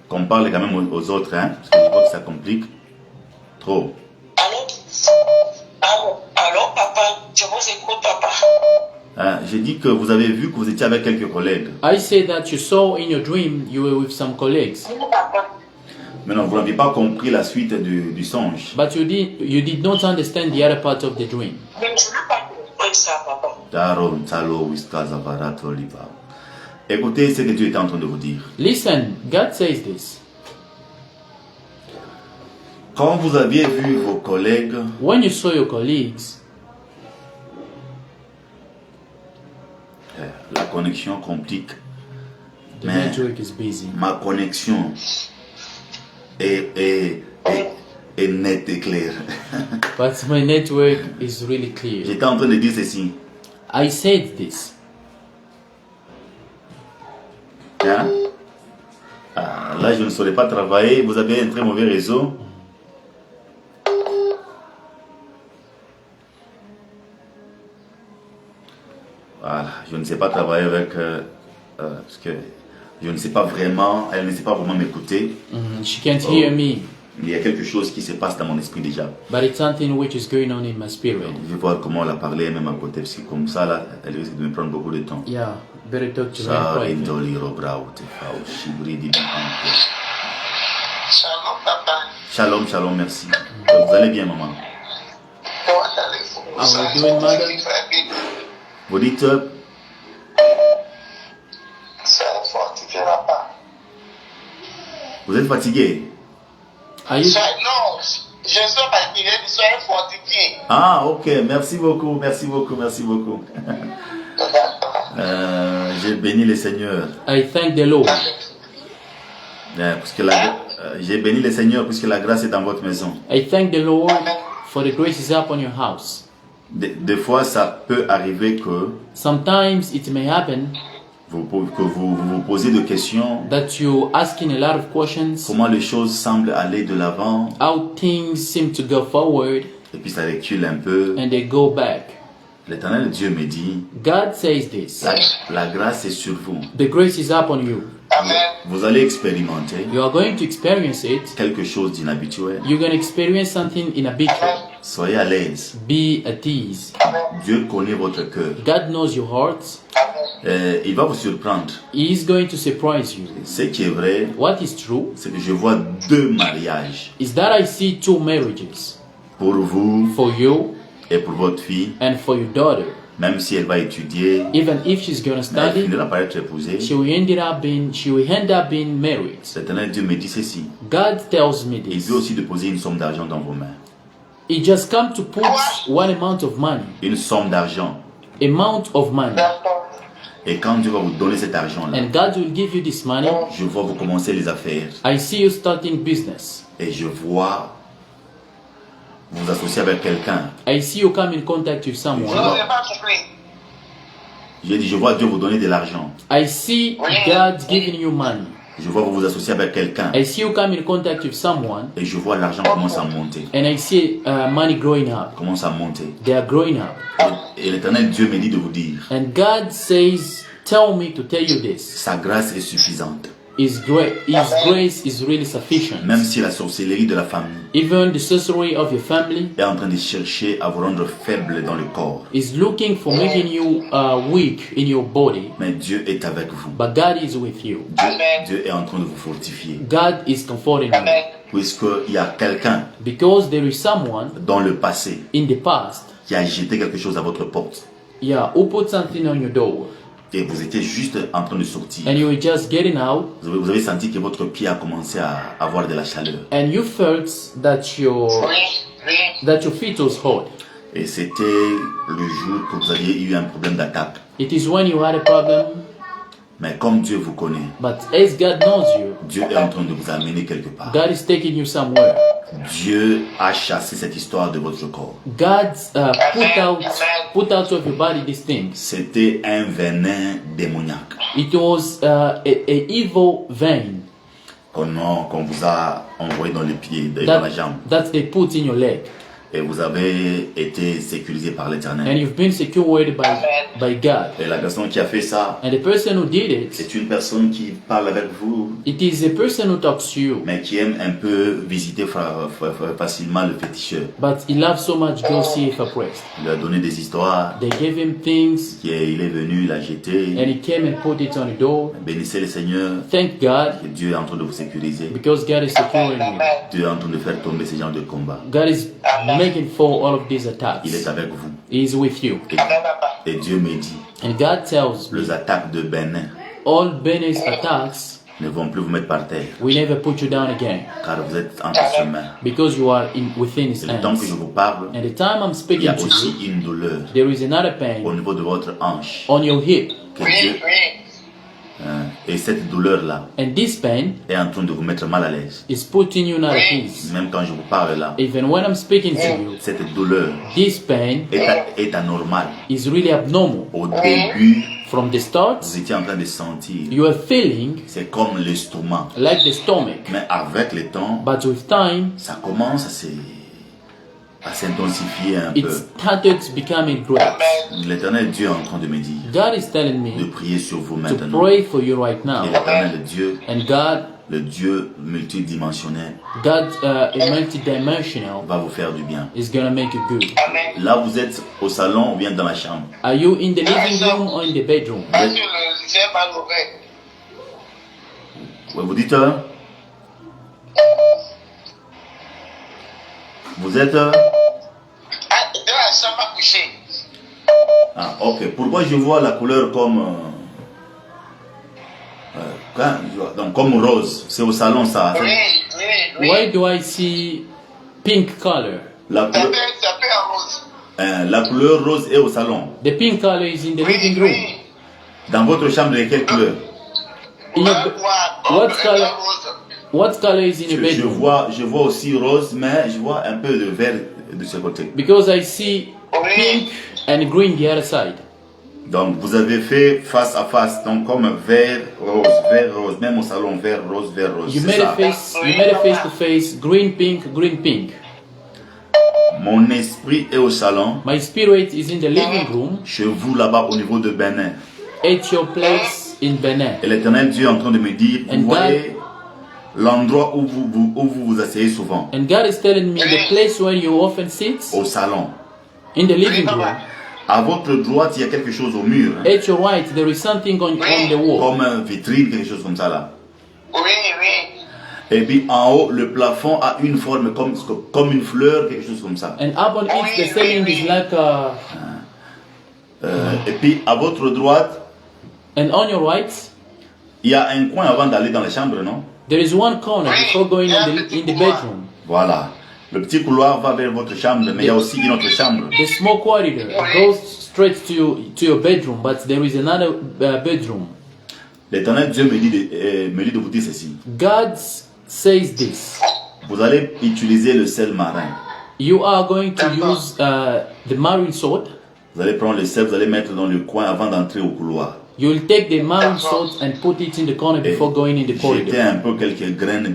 qu'on parle quand même aux autres, hein? Parce que je vois que ça complique trop. Allô? Allô? Allô, papa? Je vous écoute, papa. Hein, j'ai dit que vous avez vu que vous étiez avec quelques collègues. I say that you saw in your dream you were with some colleagues. Oui, papa. Maintenant, vous n'avez pas compris la suite du songe. But you did not understand the other part of the dream. Mais je n'ai pas compris ça, papa. Daron, Talo, Wiskaza, Varato, Liba. Écoutez ce que Dieu est en train de vous dire. Listen, God says this. Quand vous aviez vu vos collègues, When you saw your colleagues, la connexion complique. the Mais network is busy. ma connexion est nette et claire. But my network is really clear. J'étais en train de dire ceci. I said this. Hein? Ah, là, je ne saurais pas travailler. Vous avez un très mauvais réseau. Voilà, je ne sais pas travailler avec... parce que je ne sais pas vraiment... Elle ne sait pas vraiment m'écouter. She can't hear me, Il y a quelque chose qui se passe dans mon esprit déjà. but it's something which is going on in my spirit. Je vais voir comment la parler même à côté. Parce que comme ça, là, elle risque de me prendre beaucoup de temps. Yeah, better talk to her Ça, privately. Indoli, Robrao, Tefao, Shibri, Dibi, Anke. Shalom, papa. Shalom, shalom, merci. Vous allez bien, maman? How are you doing, mother? Vous dites, vous êtes fatigué? Are you? Non, je suis fatigué, soyez fortifié. Ah, ok, merci beaucoup, merci beaucoup, merci beaucoup. J'ai béni le Seigneur. I thank the Lord. J'ai béni le Seigneur puisque la grâce est dans votre maison. I thank the Lord for the grace is upon your house. Des fois, ça peut arriver que Sometimes it may happen vous vous posez des questions. that you're asking a lot of questions, Comment les choses semblent aller de l'avant. how things seem to go forward Et puis ça recule un peu. and they go back. L'Éternel Dieu me dit, God says this. la grâce est sur vous. The grace is upon you. Amen. Vous allez expérimenter You are going to experience it. quelque chose d'inhabituel. You're going to experience something inhabitual. Soyez à l'aise. Be at ease. Dieu connaît votre cœur. God knows your heart. Il va vous surprendre. He is going to surprise you. Ce qui est vrai, What is true c'est que je vois 2 mariages. is that I see 2 marriages. Pour vous For you et pour votre fille. and for your daughter. Même si elle va étudier, Even if she's going to mais elle study, finira par être épousée. she will end up being married. L'Éternel Dieu me dit ceci. God tells me Il this. veut aussi déposer une somme d'argent dans vos mains. He just come to put one amount of money. Une somme d'argent. Amount of money. Et quand Dieu va vous donner cet argent-là, And God will give you this money. je vois vous commencer les affaires. I see you starting business. Et je vois vous associer avec quelqu'un. I see you come in contact with someone. Je n'ai pas compris. J'ai dit, je vois Dieu vous donner de l'argent. I see God giving you money. Je vois vous asocier avec quelqu'un. I see you come in contact with someone. Et je vois l'argent commence à monter. And I see money growing up. Commence à monter. They are growing up. Et l'Éternel Dieu me dit de vous dire, And God says, tell me to tell you this. sa grâce est suffisante. His grace is really sufficient. Même si la sorcellerie de la famille Even the sorcery of your family est en train de chercher à vous rendre faible dans le corps. is looking for making you weak in your body. Mais Dieu est avec vous. But God is with you. Dieu est en train de vous fortifier. God is comforting you. Puisqu'il y a quelqu'un Because there is someone dans le passé in the past, qui a jeté quelque chose à votre porte. who put something on your door. Et vous étiez juste en train de sortir. And you were just getting out. Vous avez senti que votre pied a commencé à avoir de la chaleur. And you felt that your feet was hot. Et c'était le jour que vous aviez eu un problème d'attaque. It is when you had a problem. Mais comme Dieu vous connaît, But as God knows you, Dieu est en train de vous amener quelque part. God is taking you somewhere. Dieu a chassé cette histoire de votre corps. God put out of your body these things. C'était un venin démoniaque It was a evil vein qu'on vous a envoyé dans les pieds, dans la jambe. that they put in your leg. Et vous avez été sécurisé par And l'Éternel. you've been secured by God. Et la personne qui a fait ça, And the person who did it, c'est une personne qui parle avec vous, it is a person who talks to you. mais qui aime un peu visiter facilement le féticheur. But he loves so much go see if oppressed. Il lui a donné des histoires. They gave him things Il est venu, il l'a jeté. and he came and put it on the door. Bénissez le Seigneur. Thank God Et Dieu est en train de vous sécuriser. because God is securing you. Dieu est en train de faire tomber ces genres de combats. God is making fall all of these attacks. Il est avec vous. He is with you. Et Dieu me dit, And God tells me les attaques de Bénin all Benny's attacks ne vont plus vous mettre par terre, will never put you down again car vous êtes entre ses mains. because you are within His Et le temps que je hands. vous parle, And the time I'm il y speaking a to aussi you, une douleur there is another au pain niveau de votre hanche. on your hip. Que Dieu, et cette douleur-là And this pain est en train de vous mettre mal à l'aise. is putting you not at ease. Même quand je vous parle là, Even when I'm speaking to you, cette douleur this pain est anormale. is really abnormal. Au début, From the start, vous étiez en train de sentir. you are feeling C'est comme l'estomac. like the stomach. Mais avec le temps, But with time, ça commence à s'intensifier un it peu. started becoming great. L'Éternel Dieu est en train de me dire God is telling de me prier sur vous to maintenant. pray for you right Et now. l'Éternel Dieu, And God, le Dieu multidimensionnel, a multidimensional, va vous faire du bien. is gonna make you good. Amen. Là, vous êtes au salon ou bien dans la chambre. Are you in the living room or in the bedroom? Parce que j'ai mal au cœur. Ouais, vous dites, vous êtes, Ah, dans la chambre à coucher. ah, ok. Pourquoi je vois la couleur comme, donc comme rose? C'est au salon ça. Oui, oui, oui. Why do I see pink color? La Ça couleur, peut en rose. la couleur rose est au salon. The pink color is in the Oui, living room. oui. Dans votre chambre, il y a quelle couleur? In your, what What color? What color is in your Je bedroom? je vois aussi rose, mais je vois un peu de vert de ce côté. Because I see pink and green the other side. Donc vous avez fait face à face, donc comme vert, rose, même au salon, vert, rose, You c'est made ça. you made a face to face, green, pink. Mon esprit est au salon, My spirit is in the living room chez vous là-bas au niveau de Bénin. at your place in Benin. Et l'Éternel Dieu est en train de me dire, And vous voyez l'endroit où vous asseyez souvent, And God is telling me the place where you often sit, au salon. in the living room. À votre droite, il y a quelque chose au mur, hein, At your right, there is something on the wall. comme une vitrine, quelque chose comme ça là. Oui, oui. Et puis en haut, le plafond a une forme comme une fleur, quelque chose comme ça. And up on it, the ceiling is like a... Et puis à votre droite, And on your right, il y a un coin avant d'aller dans la chambre, non? there is one corner before going in the bedroom. Voilà. Le petit couloir va vers votre chambre, mais il y a aussi une autre chambre. The small corridor goes straight to your bedroom, but there is another bedroom. L'Éternel Dieu me dit de vous dire ceci. God says this. Vous allez utiliser le sel marin. You are going to use the marine salt. Vous allez prendre le sel, vous allez mettre dans le coin avant d'entrer au couloir. You will take the marine salt and put it in the corner before going in the Jetez corridor. un peu quelques graines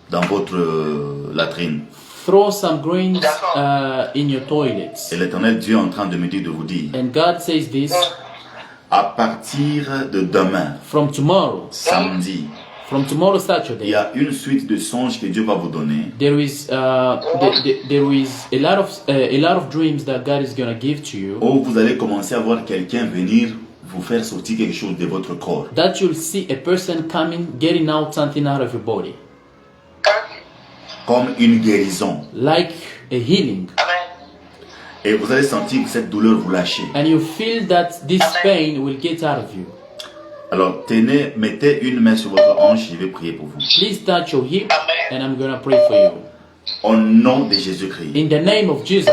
dans votre latrine. Throw some grains in your toilets. Et l'Éternel Dieu est en train de me dire de vous dire, And God says this, à partir de demain, from tomorrow samedi, il y Saturday, a une suite de songes que Dieu va vous donner. there is a lot of dreams that God is gonna give to you. Où vous allez commencer à voir quelqu'un venir vous faire sortir quelque chose de votre corps. That you'll see a person coming, getting out something out of your body, Comme une guérison. like a healing. Amen. Et vous allez sentir que cette douleur vous lâcher. And you feel that this pain will get out of you. Alors tenez, mettez une main sur votre hanche, je vais prier pour vous. Please touch your hip, and I'm gonna pray for you. Au nom de Jésus-Christ, In the name of Jesus,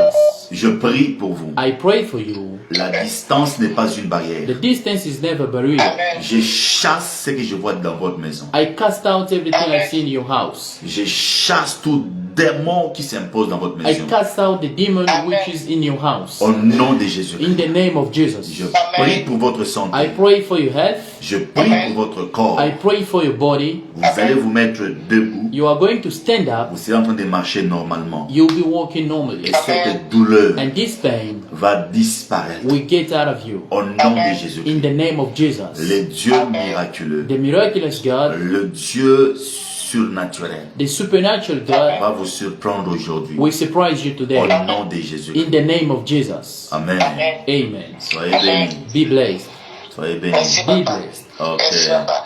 je prie pour vous. I pray for you. La distance n'est pas une barrière. The distance is never a barrier. Je chasse ce que je vois dans votre maison. I cast out everything I see in your house. Je chasse tout démon qui s'impose dans votre I maison. cast out the demon which is in your house. Au nom de Jésus-Christ, In the name of je Jesus. prie pour votre I santé. pray for your health. Je prie pour votre corps. I pray for your body. Vous allez vous mettre debout. You are going to stand up. Vous serez en train de marcher normalement. You'll be walking Et normally. cette douleur And this pain va disparaître. will get out of you. Au nom de Jésus-Christ. In the name of Jesus. Le Dieu miraculeux, The miraculous God, le Dieu surnaturel the supernatural God, va vous surprendre aujourd'hui. will surprise you Au today. nom de Jésus. In the name of Jesus. Amen. Amen. Soyez bénis. Be blessed. Soyez bénis. Merci, Be papa. blessed. Ok. Merci, papa.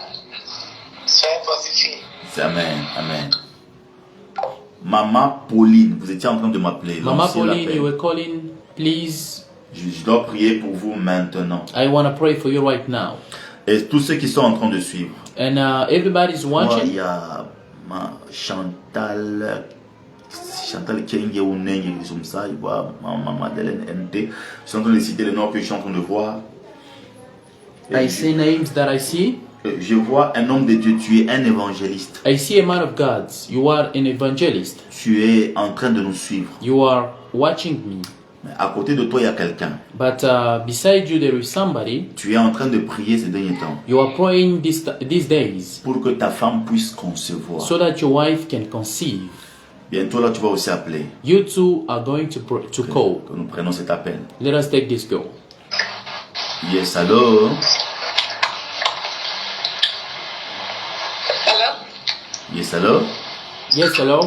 Soyez fortifiés. Amen. Amen. Maman Pauline, vous étiez en train de m'appeler. Mama Lancez Pauline, l'appel. you were calling. Please, Je dois prier pour vous maintenant. I want to pray for you right now. Et tous ceux qui sont en train de suivre. And everybody's Moi, il watching. y a ma Chantal Kenge ou Nenge, quelque chose comme ça. Il voit ma Madeleine NT. Je suis en train de citer les noms que je suis en train de voir. Et I see names that I see. je vois un homme de Dieu, tu es un évangéliste. I see a man of God. You are an evangelist. Tu es en train de nous suivre. You are watching me. Mais à côté de toi, il y a quelqu'un. But beside you, there is somebody. Tu es en train de prier ces derniers temps You are praying these days pour que ta femme puisse concevoir. so that your wife can conceive. Bientôt, là, tu vas aussi appeler. You two are going to call. Que nous prenons cet appel. Let us take this call. Yes, allô? Hello? Yes, allô? Yes, hello?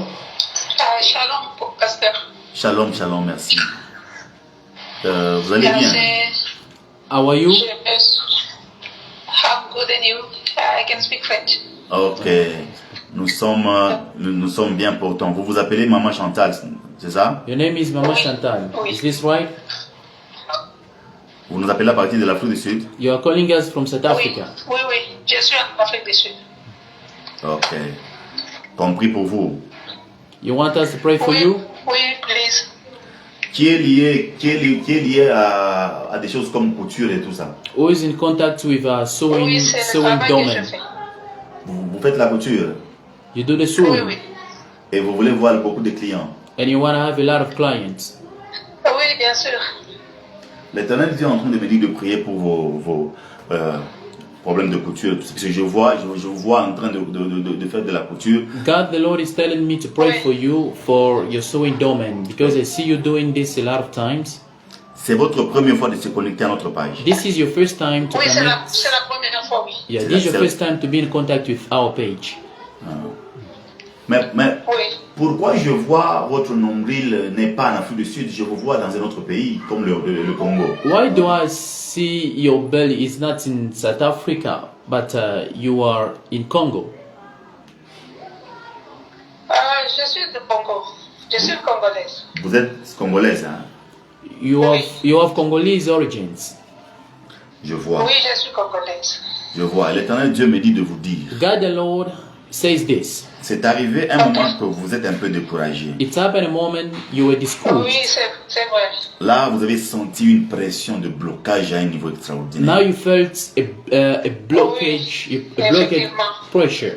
Shalom, pasteur. Shalom, shalom, merci. Vous allez bien? How are you? I'm good and you? I can speak French. Ok. Nous sommes bien portants. Vous vous appelez Maman Chantal, c'est ça? Your name is Mama Chantal. Oui. Is this right? Vous nous appelez à partir de l'Afrique du Sud? You are calling us from South Oui, Africa. oui, oui. Je suis en Afrique du Sud. Ok. Compris pour vous. You want us to pray for Oui, you? oui, please. Qui est lié à des choses comme couture et tout ça? Who is in contact with sewing, Oui, c'est le sewing travail que je domain? fais. Vous faites la couture You do the Oui, sewing oui. et vous voulez voir beaucoup de clients. and you want to have a lot of clients. Oui, bien sûr. L'Éternel Dieu est en train de me dire de prier pour vos problèmes de couture. Parce que je vois en train de faire de la couture. God, the Lord is telling me to pray Oui. for you for your sewing domain because I see you doing this a lot of times. C'est votre première fois de se connecter à notre page. This is your first time to Oui, c'est connect. la première fois, oui. Yeah, C'est this is your la- first time to be in contact with our page. Mais Oui. pourquoi je vois votre nombril n'est pas en Afrique du Sud, je vous vois dans un autre pays, comme le Congo? Why do I see your belly is not in South Africa, but you are in Congo? Je suis du Congo. Je suis congolaise. Vous êtes congolaise, hein? You have Congolese origins. Je vois. Oui, je suis congolaise. Je vois. L'Éternel Dieu me dit de vous dire. God the Lord says this. C'est arrivé un moment que vous êtes un peu découragé. It's happened a moment you were Oui, discouraged. c'est vrai. Là, vous avez senti une pression de blocage à un niveau Now extraordinaire. you felt a blockage, a blockage Effectivement. pressure.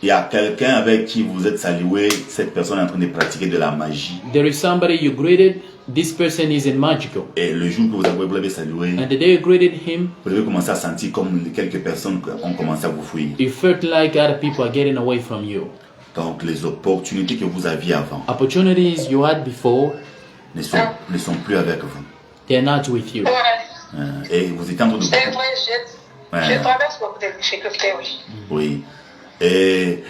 Il y a quelqu'un avec qui vous êtes salué, cette personne est en train de pratiquer de la magie. There is somebody you greeted. This person is in magical. Et le jour que vous l'avez salué, And the day you greeted him, vous avez commencé à sentir comme quelques personnes ont commencé à vous fuir. you felt like other people are getting away from you. Donc les opportunités que vous aviez avant Opportunities you had before, ne sont plus avec vous. they're not with you. Ouais. Et vous étiez en train de C'est vous... vrai, je traverse beaucoup de difficultés, oui. Oui. Et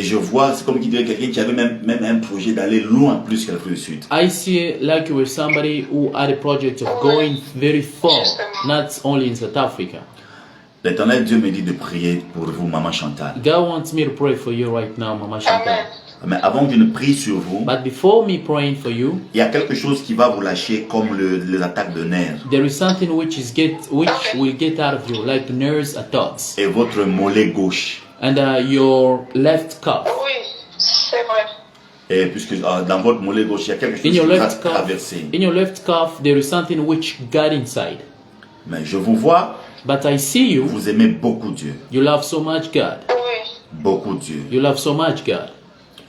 je vois, c'est comme qui dirait quelqu'un qui avait même un projet d'aller loin plus que l'Afrique du Sud. I see like you were somebody who had a project of going very far, not only in South Africa. L'Éternel Dieu me dit de prier pour vous, Maman Chantal. God wants me to pray for you right now, Mama Chantal. Amen. Mais avant que je ne prie sur vous, But before me praying for you, il y a quelque chose qui va vous lâcher comme les attaques de nerfs. there is something which will get out of you, like nerves attacks, Et votre mollet gauche. and your left calf. Oui, c'est vrai. Et puisque dans votre mollet gauche, il y a quelque chose In qui your va left calf, traverser. in your left calf, there is something which got inside. Mais je vous vois, But I see you. vous aimez beaucoup Dieu. You love so much God. Oui. Beaucoup Dieu. You love so much God.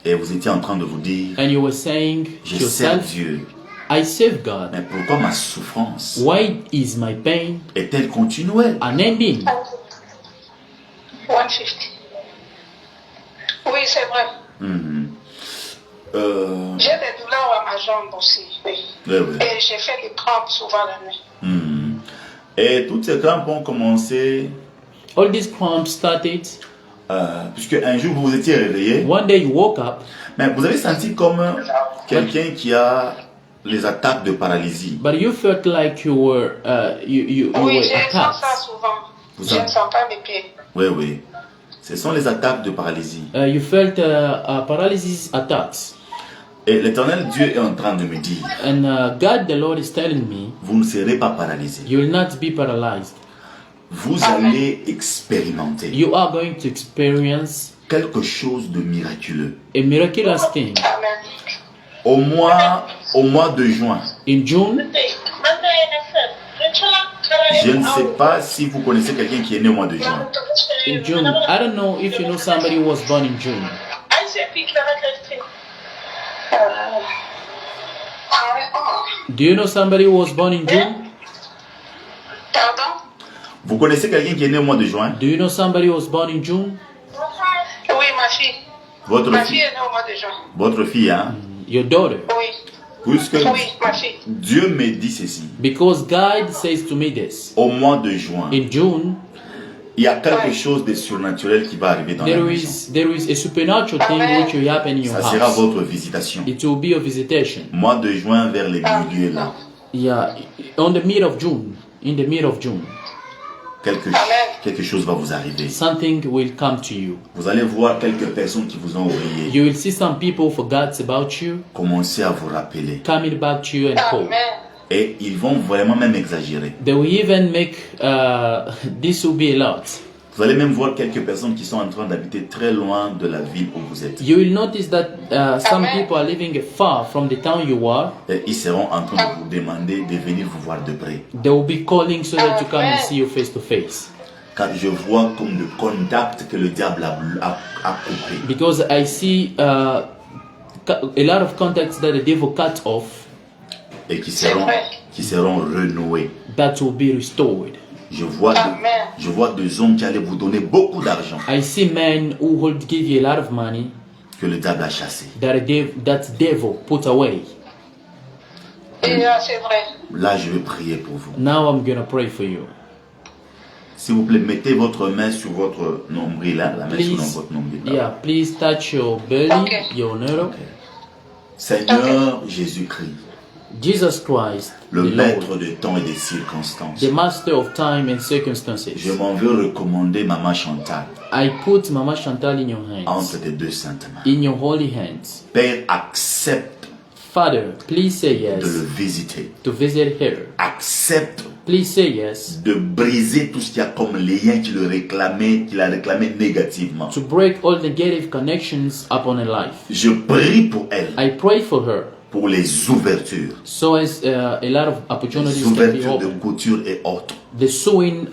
Et vous étiez en train de vous dire, And you were saying to je sers yourself, Dieu. I serve God. Mais pourquoi ma souffrance Why is my pain est-elle continuelle? unending? 150. Oui, c'est vrai. Mhm. J'ai des douleurs à ma jambe aussi. Oui. Oui, oui. Et j'ai fait des crampes souvent la nuit. Mhm. Et toutes ces crampes ont commencé, All these cramps started. puisque un jour vous vous étiez réveillé, One day you woke up, mais vous avez senti comme quelqu'un qui a les attaques de paralysie. but you felt like you were you Oui, were je sens ça attacked. souvent. Vous Je ne en- sens pas mes pieds. Oui, oui. Ce sont les attaques de paralysie. You felt paralysis attacks, Et l'Éternel Dieu est en train de me dire, and God, the Lord, is telling me vous ne serez pas paralysé. you will not be paralyzed. Vous allez expérimenter You are going to experience quelque chose de miraculeux. a miraculous thing. Amen. Au mois de juin, In June, je ne sais pas si vous connaissez quelqu'un qui est né au mois de juin. I don't know if you know somebody who was born in June. Do you know somebody who was born in June? Pardon? Vous connaissez quelqu'un qui est né au mois de juin? Do you know somebody who was born in June? Oui, ma fille. Votre Ma fille fille? est née au mois de juin. Votre fille, hein? Your daughter. Oui. Puisque Oui, ma fille. Dieu me dit ceci. Because God says to me this. Au mois de juin, In June, il y a quelque chose de surnaturel qui va arriver dans la maison. there is a supernatural thing which will happen in your Ça sera house. votre visitation. It will be a visitation. Mois de juin vers les milieux là. Yeah, on the mid of June. In the mid of June, Quelque chose va vous arriver. something will come to you. Vous allez voir quelques personnes qui vous ont oublié You will see some people forgot about you, commencer à vous rappeler. coming back to you and call. Amen. Et ils vont vraiment même exagérer. They will even make this will be a lot. Vous allez même voir quelques personnes qui sont en train d'habiter très loin de la ville où vous êtes. You will notice that some Amen. people are living far from the town you are. Et ils seront en train de vous demander de venir vous voir de près. They will be calling so that to come and Amen. see you face to face. Car je vois comme le contact que le diable a coupé. Because I see a lot of contacts that the devil cut off Et qui C'est vrai. seront renoués. that will be restored. Je vois deux hommes qui allaient vous donner beaucoup d'argent I see men who will give you a lot of money que le diable a chassé. that devil put away. Et c'est vrai. Là, je vais prier pour vous. Now I'm gonna pray for you. S'il vous plaît, mettez votre main sur votre nombril, là, la main sur Please, votre nombril. là. yeah, please touch your belly, Okay. your narrow. Ok. Seigneur Jésus-Christ, Jesus Christ, le the maître Lord, de temps et des circonstances, the master of time and circumstances. je m'en veux recommander Maman Chantal I put Mama Chantal in your hands, entre tes deux saintes mains. in your holy hands. Père, accepte Father, please say de le yes visiter. to visit her. Accepte Please say yes de briser tout ce qu'il y a comme lien qu'il a réclamé négativement. to break all negative connections upon her life. Je prie pour elle, I pray for her pour les ouvertures. so as a lot of Les opportunities can be ouvertures de opened. couture et autres. The sewing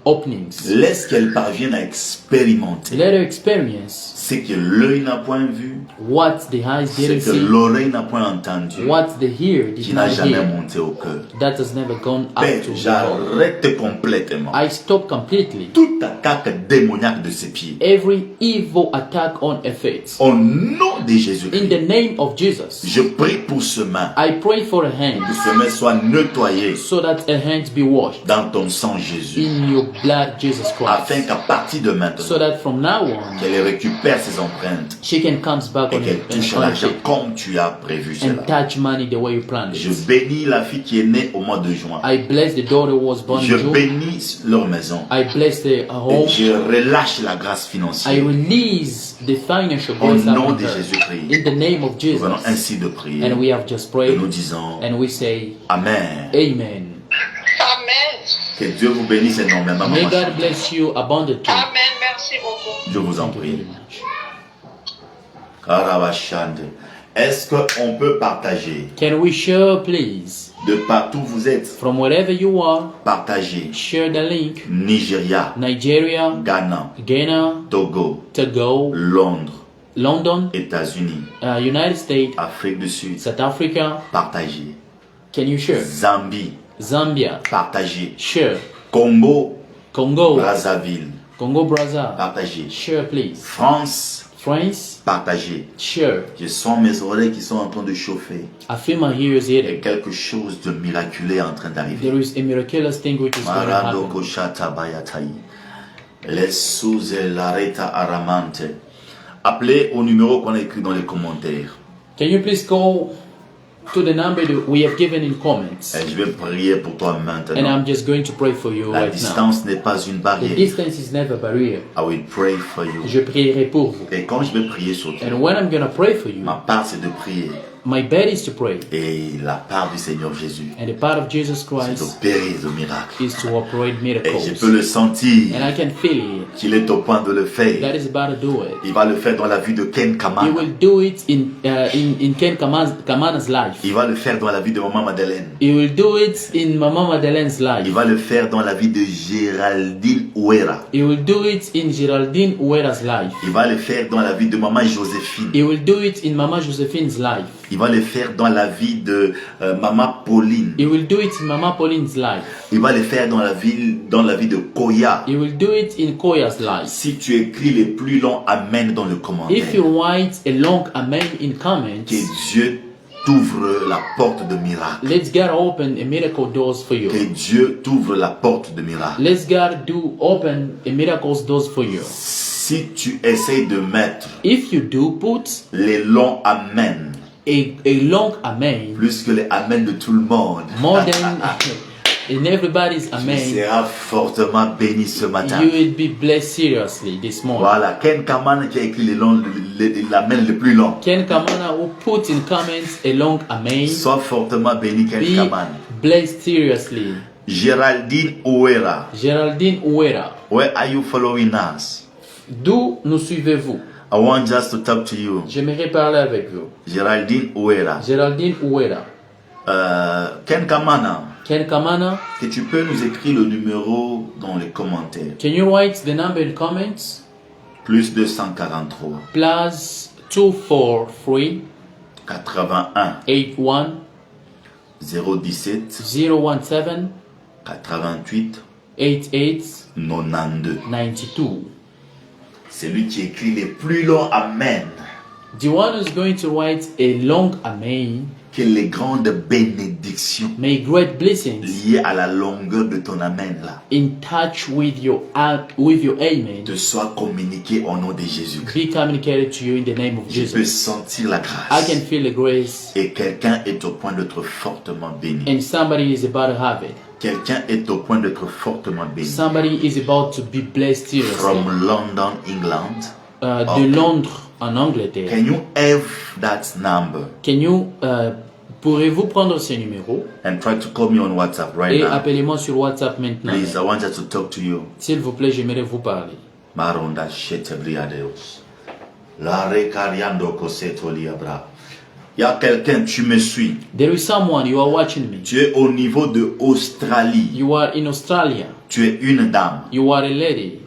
openings. Laisse qu'elle parvienne à expérimenter Let her experience ce que l'œil n'a point vu, what the eyes ce didn't que see, l'oreille n'a point entendu, what the ear qui did n'a not jamais hear, monté au cœur. that has never gone up Père, to the heart. j'arrête complètement I stop completely toute attaque démoniaque de ses pieds. every evil attack on her feet. Au nom de In Jésus-Christ, the name of Jesus, je prie pour ce main, I pray for her hands que ce main soit nettoyé so that her hands be washed dans ton sang, Jésus, in your blood, Jesus afin Christ, qu'à partir de so maintenant, that from now on qu'elle récupère ses empreintes she can comes back et on qu'elle touche her l'argent feet comme tu as prévu cela. and touch money the way you planned Je it. bénis la fille qui est née au mois de juin. I bless the daughter who was born Je in June. bénis leur maison. I bless the Et home. je relâche la grâce I financière. release the financial Au grace nom upon de her. Jésus-Christ. In the name of Nous allons Jesus. ainsi de prier. And we have just Et prayed nous disons and we say Amen. Amen. Amen. Que Dieu vous bénisse énormément. May Maman God Chantal. bless you abundantly. Amen. Merci beaucoup. Je vous en Thank you very prie. much. Karabashande. Est-ce qu'on peut partager Can we share, please? de partout où vous êtes? From wherever you are, Partagez. share the link. Nigeria, Nigeria, Ghana, Ghana, Togo, Togo, Londres, London, États-Unis, United States, Afrique du Sud. South Africa. Partagez. Can you share? Zambie, Zambia, partagez. share. Congo, Congo, Brazzaville, Congo Brazza, partagez. share, please. France, France, partagez. share. Je sens mes oreilles qui sont en train de chauffer. I feel my ears Et hitting. quelque chose de miraculeux est en train d'arriver. There is a miraculous thing which is going to Marado happen. koshata bayatai. Les sous l'areta aramante. Appelez au numéro qu'on a écrit dans les commentaires. Can you please go to the number that we have given in comments? Et je vais prier pour toi And maintenant. I'm just going to pray for you La right now. distance n'est pas une The barrière. distance is never a barrier. I will pray for you. Je prierai pour vous. Et quand je vais prier sur toi, And when I'm going to pray for you, ma part c'est de prier. my bet is to pray. Et la part du Seigneur Jésus, And the part of Jesus c'est Christ d'opérer le miracle. is to operate Et je miracles. peux le sentir And I can feel it. qu'il est au point de le faire. That is about to do it. Il va le faire dans la vie de Ken He Kamana. will do it in Ken Kamana's life. Il va le faire dans la vie de Maman Madeleine. He will do it in Mama Madeleine's Il life. va le faire dans la vie de Géraldine Ouera. He will do it in Geraldine Uera's life. Il va le faire dans la vie de Maman Joséphine. He will do it in Mama Josephine's life. Il va le faire dans la vie de Maman Pauline. He will do it in Mama Pauline's life. Il va le faire dans la vie de Koya. He will do it in Koya's life. Si tu écris les plus longs amen dans le commentaire, If you write a long amen in comments, que Dieu t'ouvre la porte de miracle. let's God open a miracle doors for you. Que Dieu t'ouvre la porte de miracle. Let's God do open a miracle doors for you. Si tu essayes de mettre If you do put les longs amen, a long amen, plus que les amen de tout le monde, more than in everybody's tu amen, seras fortement béni ce matin. you will be blessed seriously this morning. Voilà, Ken Kaman qui a écrit l'amen le plus long. Ken Kamana who put in comments a long amen, Sois fortement béni, Ken be Kaman. blessed seriously. Géraldine Ouera, Geraldine Ouera, where are you following us? d'où nous suivez-vous? I want just to talk to you. J'aimerais parler avec vous. Géraldine Ouera. Geraldine Ouera. Ken Kamana, Ken Kamana, que tu peux nous écrire le numéro dans les commentaires. can you write the number in comments? Plus 243 Plus 243 81 81 017 017 88 88 92. 92. C'est lui qui écrit les plus longs amen The one who's going to write a long amen, que les grandes bénédictions may great blessings liées à la longueur de ton amen là in touch with your amen te soient communiquées au nom de Jésus-Christ. be communicated to you in the name of Je peux Jesus. sentir la I grâce can feel the grace, et quelqu'un est au point d'être fortement béni. and somebody is about to have it. Quelqu'un est au point d'être fortement béni. Somebody is about to be blessed seriously. From London, England. De Londres en Angleterre. Can you have that number Can you, pourrez-vous prendre ce numéro and try to call me on WhatsApp right et now? appelez-moi sur WhatsApp maintenant. Please, I want just to talk to you. S'il vous plaît, j'aimerais vous parler. Maronda shetebriadeus. La recariando coseto liabra. Il y a quelqu'un, tu me suis. There is someone, you are watching me. Tu es au niveau de Australie. You are in Australia. Tu es une dame. You are a lady.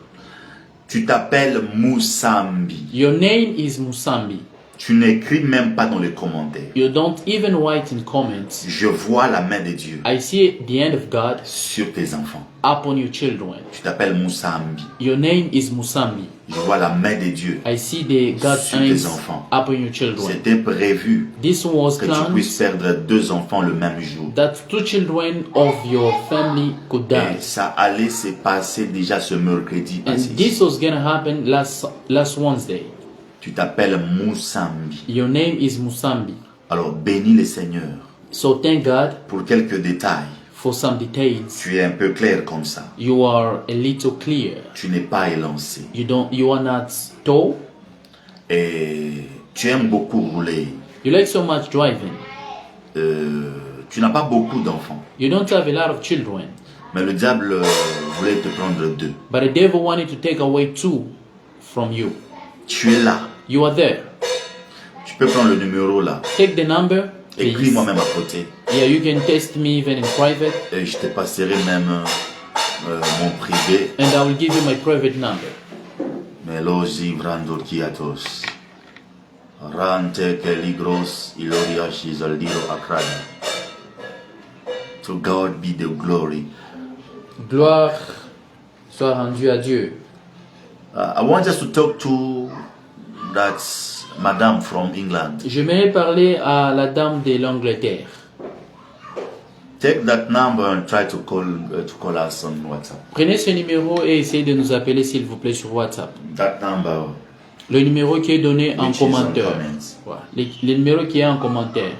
Tu t'appelles Moussambi. Your name is Musambi. Tu n'écris même pas dans les commentaires. You don't even write in comments. Je vois la main de Dieu I see the hand of God sur tes enfants. upon your children. Tu t'appelles Moussambi. Your name is Musambi. Je vois la main de Dieu. I see the God's Sur tes hands enfants. upon your children. C'était prévu This was que tu planned puisses perdre 2 enfants le même jour. that 2 children of your family could die. Et ça allait se passer déjà ce mercredi And passé. this was gonna happen last Wednesday. Tu t'appelles Moussambi. Your name is Musambi. Alors bénis le Seigneur. So thank God Pour quelques détails, for some details. tu es un peu clair comme ça. You are a little clear. Tu n'es pas élancé. You are not tall. Et tu aimes beaucoup rouler. You like so much driving. Tu n'as pas beaucoup d'enfants. You don't have a lot of children. Mais le diable voulait te prendre 2. But the devil wanted to take away 2 from you. Tu es là. You are there. Tu peux prendre le numéro là. Take the number, please. Écris-moi même à côté. Yeah, you can text me even in private. Et je te passerai même mon privé. And I will give you my private number. Melosi vrando kiatos. Rante keligros iloria shizaldiro akrada. To God be the glory. Gloire soit rendue à Dieu. I want us to talk to that madam from England. J'aimerais parler à la dame de l'Angleterre. Take that number and try to call us on WhatsApp. Prenez ce numéro et essayez de nous appeler s'il vous plaît sur WhatsApp. That number. Le numéro qui est donné en Which is on commentaire. comments. Voilà. Le numéro qui est en commentaire.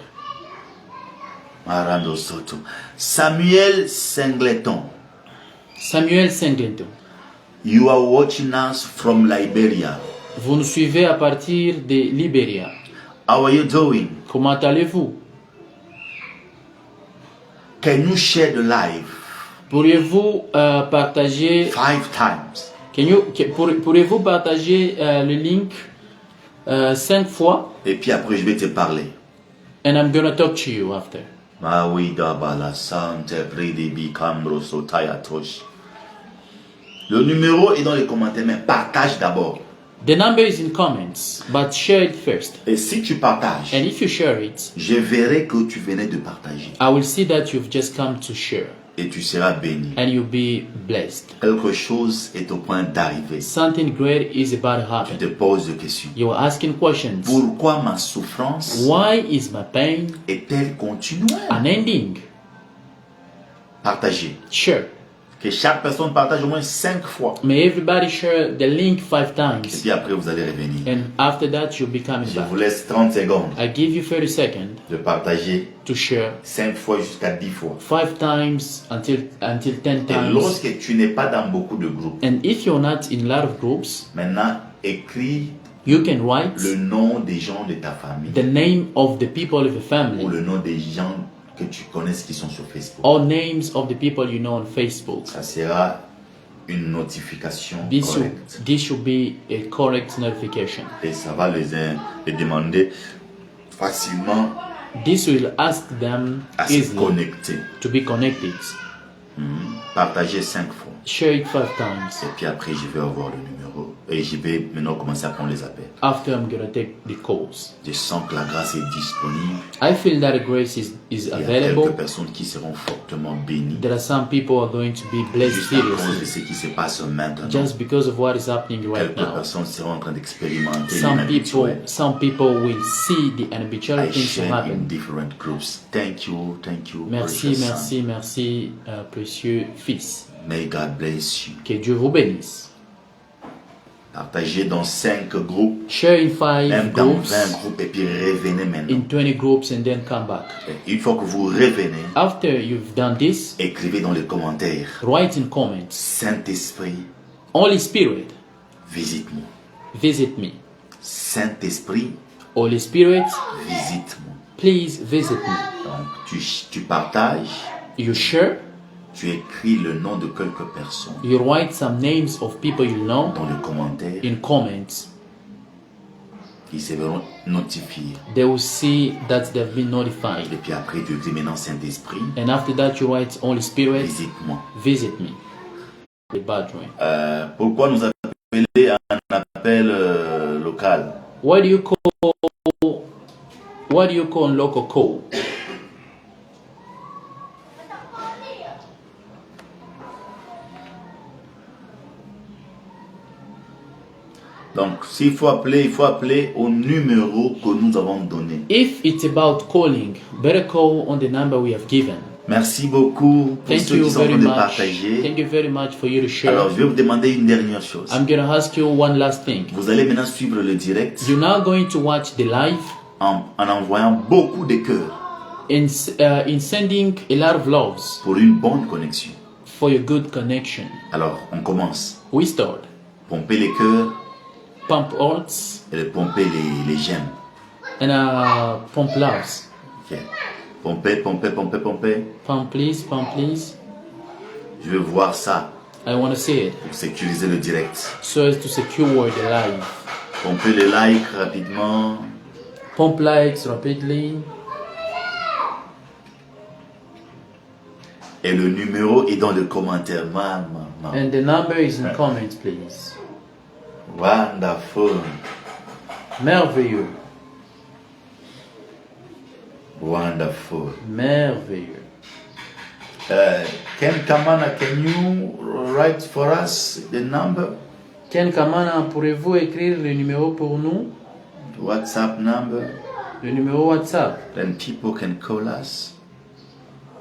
Marando Soto. Samuel Singleton. Samuel Singleton. You are watching us from Liberia. Vous nous suivez à partir de Libéria. How are you doing? Comment allez-vous? Can you share the live Pourriez-vous partager 5 times? Pourriez-vous partager le link 5 fois? Et puis après je vais te parler. And I'm gonna talk to you after. Mawida bala sante pridi bicambro sotaya tosh. Le numéro est dans les commentaires, mais partage d'abord. The number is in comments, but share it first. Et si tu partages, And if you share it, je verrai que tu venais de partager. I will see that you've just come to share. Et tu seras béni. And you'll be blessed. Quelque chose est au point d'arriver. Something great is about to Tu happen. te poses des questions. You're asking questions. Pourquoi ma souffrance Why is my pain est-elle continuelle? unending? Partagez. Share. Que chaque personne partage au moins 5 fois. May everybody share the link 5 Et times. puis après, vous allez revenir. And after that, you'll be coming Je back. vous laisse 30 secondes I give you 30 seconds de partager to share 5 fois jusqu'à 10 fois. 5 times until 10 Et times. lorsque tu n'es pas dans beaucoup de groupes, And if you're not in a lot of groups, maintenant, écris you can write le nom des gens de ta famille the name of the people of the ou family le nom des gens que tu connais qui sont sur Facebook. or names of the people you know on Facebook. Ça sera une notification This correcte. should be a correct notification. Et ça va les demander facilement This will ask them à se easily connecter. to be connected. Partagez 5 fois. Share it 5 times. Et puis après, je vais avoir le numéro. Et je vais maintenant commencer à prendre les appels. After I'm gonna take the calls. Je sens que la grâce est disponible. I feel that grace is Il y a available. quelques personnes qui seront fortement bénies. There are some people who are going to be blessed Juste à cause de seriously ce qui se passe maintenant. just because of what is happening right Quelques now. personnes seront en train d'expérimenter Some people will see the unhabitual I things to share in happen. different groups. Thank you, Merci, precious merci, merci, précieux fils. son. May God bless you. Que Dieu vous bénisse. Partagez dans 5 groupes, Share in 5 même dans groups, 20 groupes, et puis revenez maintenant. in 20 groups, and then come back. Et une fois que vous revenez, After you've done this, écrivez dans les commentaires. write in comments. Saint-Esprit, Holy Spirit, visite-moi. visit me. Saint-Esprit, Holy Spirit, visite-moi. please visit me. Donc, tu partages, You share, tu écris le nom de quelques personnes you write some names of people you know dans les commentaires. in comments. Ils se verront notifiés. They will see that they've been notified. Et puis après, tu écris maintenant Saint-Esprit, And after that, you write Holy Spirit, visite-moi. visit me. The Badwin. Pourquoi nous appeler à un appel local? What do you call local call? Donc, s'il faut appeler, il faut appeler au numéro que nous avons donné. If it's about calling, better call on the number we have given. Merci beaucoup pour Thank ceux you qui sont en very train de much. partager. Thank you very much for you to share. Alors, je vais vous demander une dernière chose. I'm gonna ask you one last thing. Vous allez maintenant suivre le direct You're now going to watch the live en envoyant beaucoup de cœurs in sending a lot of loves pour une bonne connexion. for your good connection. Alors, on commence. We start. Pomper les cœurs Pump hearts et pomper les j'aime. and pump loves. Ok. Pomper, pomper, pomper, pomper. Pump please, pump please. Je veux voir ça I want to see it pour sécuriser le direct. so as to secure the live. Pomper les likes rapidement. Pump likes rapidly. Et le numéro est dans le commentaire. Maman. And the number is in comments, please. Wonderful. Merveilleux. Wonderful. Merveilleux. Ken Kamana, can you write for us the number? Ken Kamana, pourrez-vous écrire le numéro pour nous? WhatsApp number? Le numéro WhatsApp Then people can call us.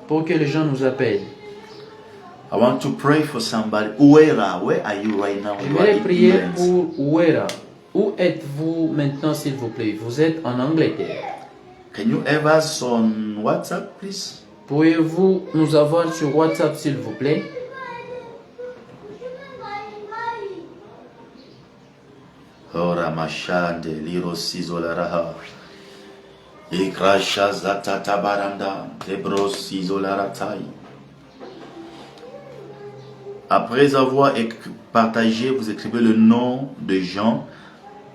pour que les gens nous appellent. I want to pray for somebody. Uera, where are you right now? You are J'aimerais in prier England. pour Ouera. Où êtes-vous maintenant, s'il vous plaît? Vous êtes en Angleterre. Can you have us on WhatsApp, please? Pourriez-vous nous avoir sur WhatsApp, s'il vous plaît? Ora mashande liro sizola raha. Ikrasha zatata baranda. Debros sizola ratai. Après avoir partagé, vous écrivez le nom de Jean,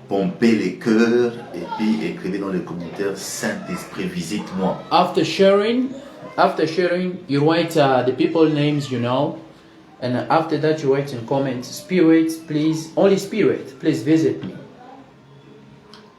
pompez les cœurs et puis écrivez dans les commentaires Saint-Esprit, visite-moi. After sharing, you write the people names you know, and after that you write in comments, Spirit, please, Holy Spirit, please visit me.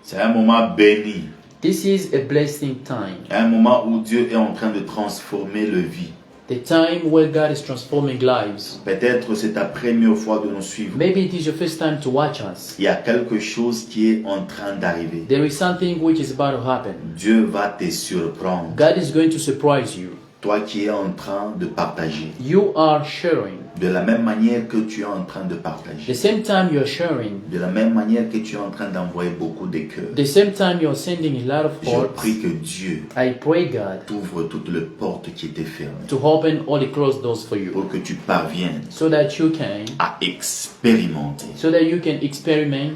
C'est un moment béni. This is a blessing time. Un moment où Dieu est en train de transformer le vie. The time where God is transforming lives. Peut-être c'est ta première fois de nous suivre. Maybe it is your first time to watch us. Il y a quelque chose qui est en train d'arriver. There is something which is about to happen. Dieu va te surprendre. God is going to surprise you. Toi qui es en train de partager. You are sharing. De la même manière que tu es en train de partager. The same time you are sharing. De la même manière que tu es en train d'envoyer beaucoup de cœurs. The same time you are sending a lot of Je hearts. prie que Dieu I pray God t'ouvre toutes les portes qui étaient fermées. to open all the closed doors for you, Pour que tu parviennes so that you can experiment,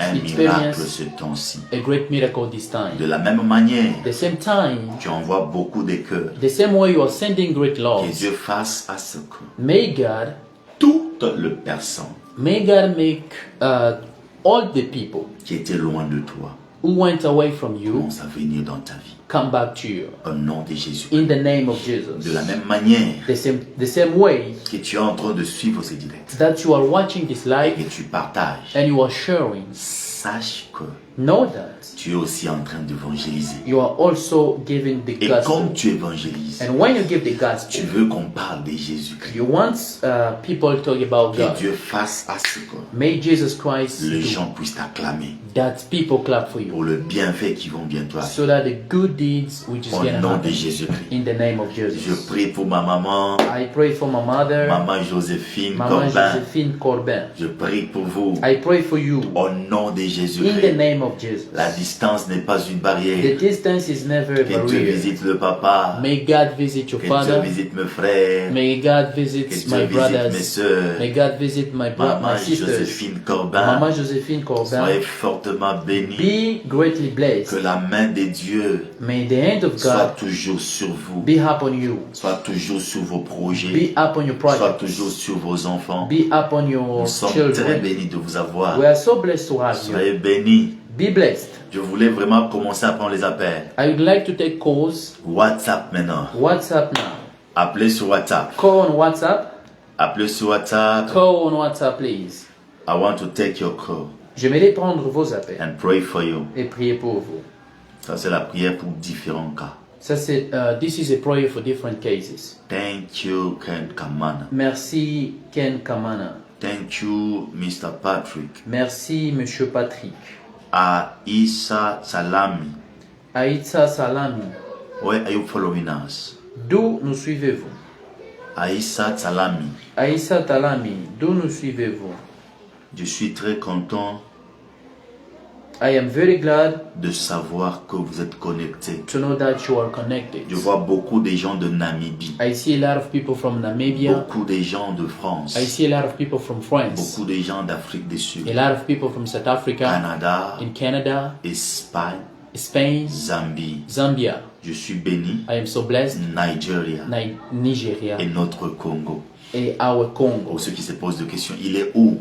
un miracle experience ce temps-ci. a great miracle this De time. la même manière, The same time, tu envoies beaucoup de cœurs. the same way you are sending great Que loves. Dieu fasse à ce que May God toutes les personnes make all the people qui étaient loin de toi who went away from you commencent à venir dans ta vie. come back to you Au nom de Jésus. in the name of De Jesus. la même manière The same way que tu es en train de suivre ce direct that you are watching this et live que tu partages, and you are sharing, sache que know that tu es aussi en train d'évangéliser. you are also giving the Et gospel. comme tu évangélises, And when you give the tu gospel, veux qu'on parle de Jésus-Christ. you want people talk about Que God. Dieu fasse à ce que May Jesus Christ les do gens puissent t'acclamer that people clap for you, pour le bienfait qui vont bientôt arriver. so that the good deeds which is Au going to nom de happen Jésus-Christ. in the name of Je Jesus. prie pour ma maman, I pray for my mother, maman Joséphine Mama Corbin. Josephine Corbin. Je prie pour vous I pray for you au nom de in the Jésus-Christ. name of Jesus. La distance n'est pas une The barrière. distance is never a Que Dieu barrier. visite le papa. May God visit your Que Dieu father. visite mes frères. May God Que visit Dieu my visite mes brothers. soeurs. May God visit my Maman sisters. Joséphine Corbin. Mama Josephine Soyez Corbin. fortement bénis. Be greatly Que blessed. la main de Dieu May the hand of soit God toujours sur vous. be upon you. Soit toujours sur vos Be projets. upon your Soit projects. toujours sur vos enfants. Be upon your Nous sommes très children. bénis de vous avoir. We are so blessed to have you. Soyez bénis. Be blessed. Je voulais vraiment commencer à prendre les appels. I would like to take calls. WhatsApp maintenant. WhatsApp now. Appelez sur WhatsApp. Call on WhatsApp. Appelez sur WhatsApp. Call on WhatsApp, please. I want to take your call J'aimerais prendre vos appels and pray for you. et prier pour vous. Ça, c'est la prière pour différents cas. Ça c'est, this is a prayer for different cases. Thank you, Ken Kamana. Merci Ken Kamana. Thank you, Mr. Patrick. Merci Monsieur Patrick. Aïssa Salami. Aïssa Salami. Where are you following us? D'où nous suivez-vous? Aïssa Salami. Aïssa Talami. D'où nous suivez-vous? Je suis très content I am very glad de savoir que vous êtes connectés. to know that you are connected. Je vois beaucoup de gens de Namibie. I see a lot of people from Namibia. Beaucoup de gens de France. I see a lot of people from France. Beaucoup de gens d'Afrique du Sud. A lot of people from South Africa, Canada, in Canada, Espagne, Spain, Zambie. Zambia. Je suis béni. I am so blessed. Nigeria Nigeria et notre Congo. et our Congo. Pour ceux qui se posent des questions, il est où?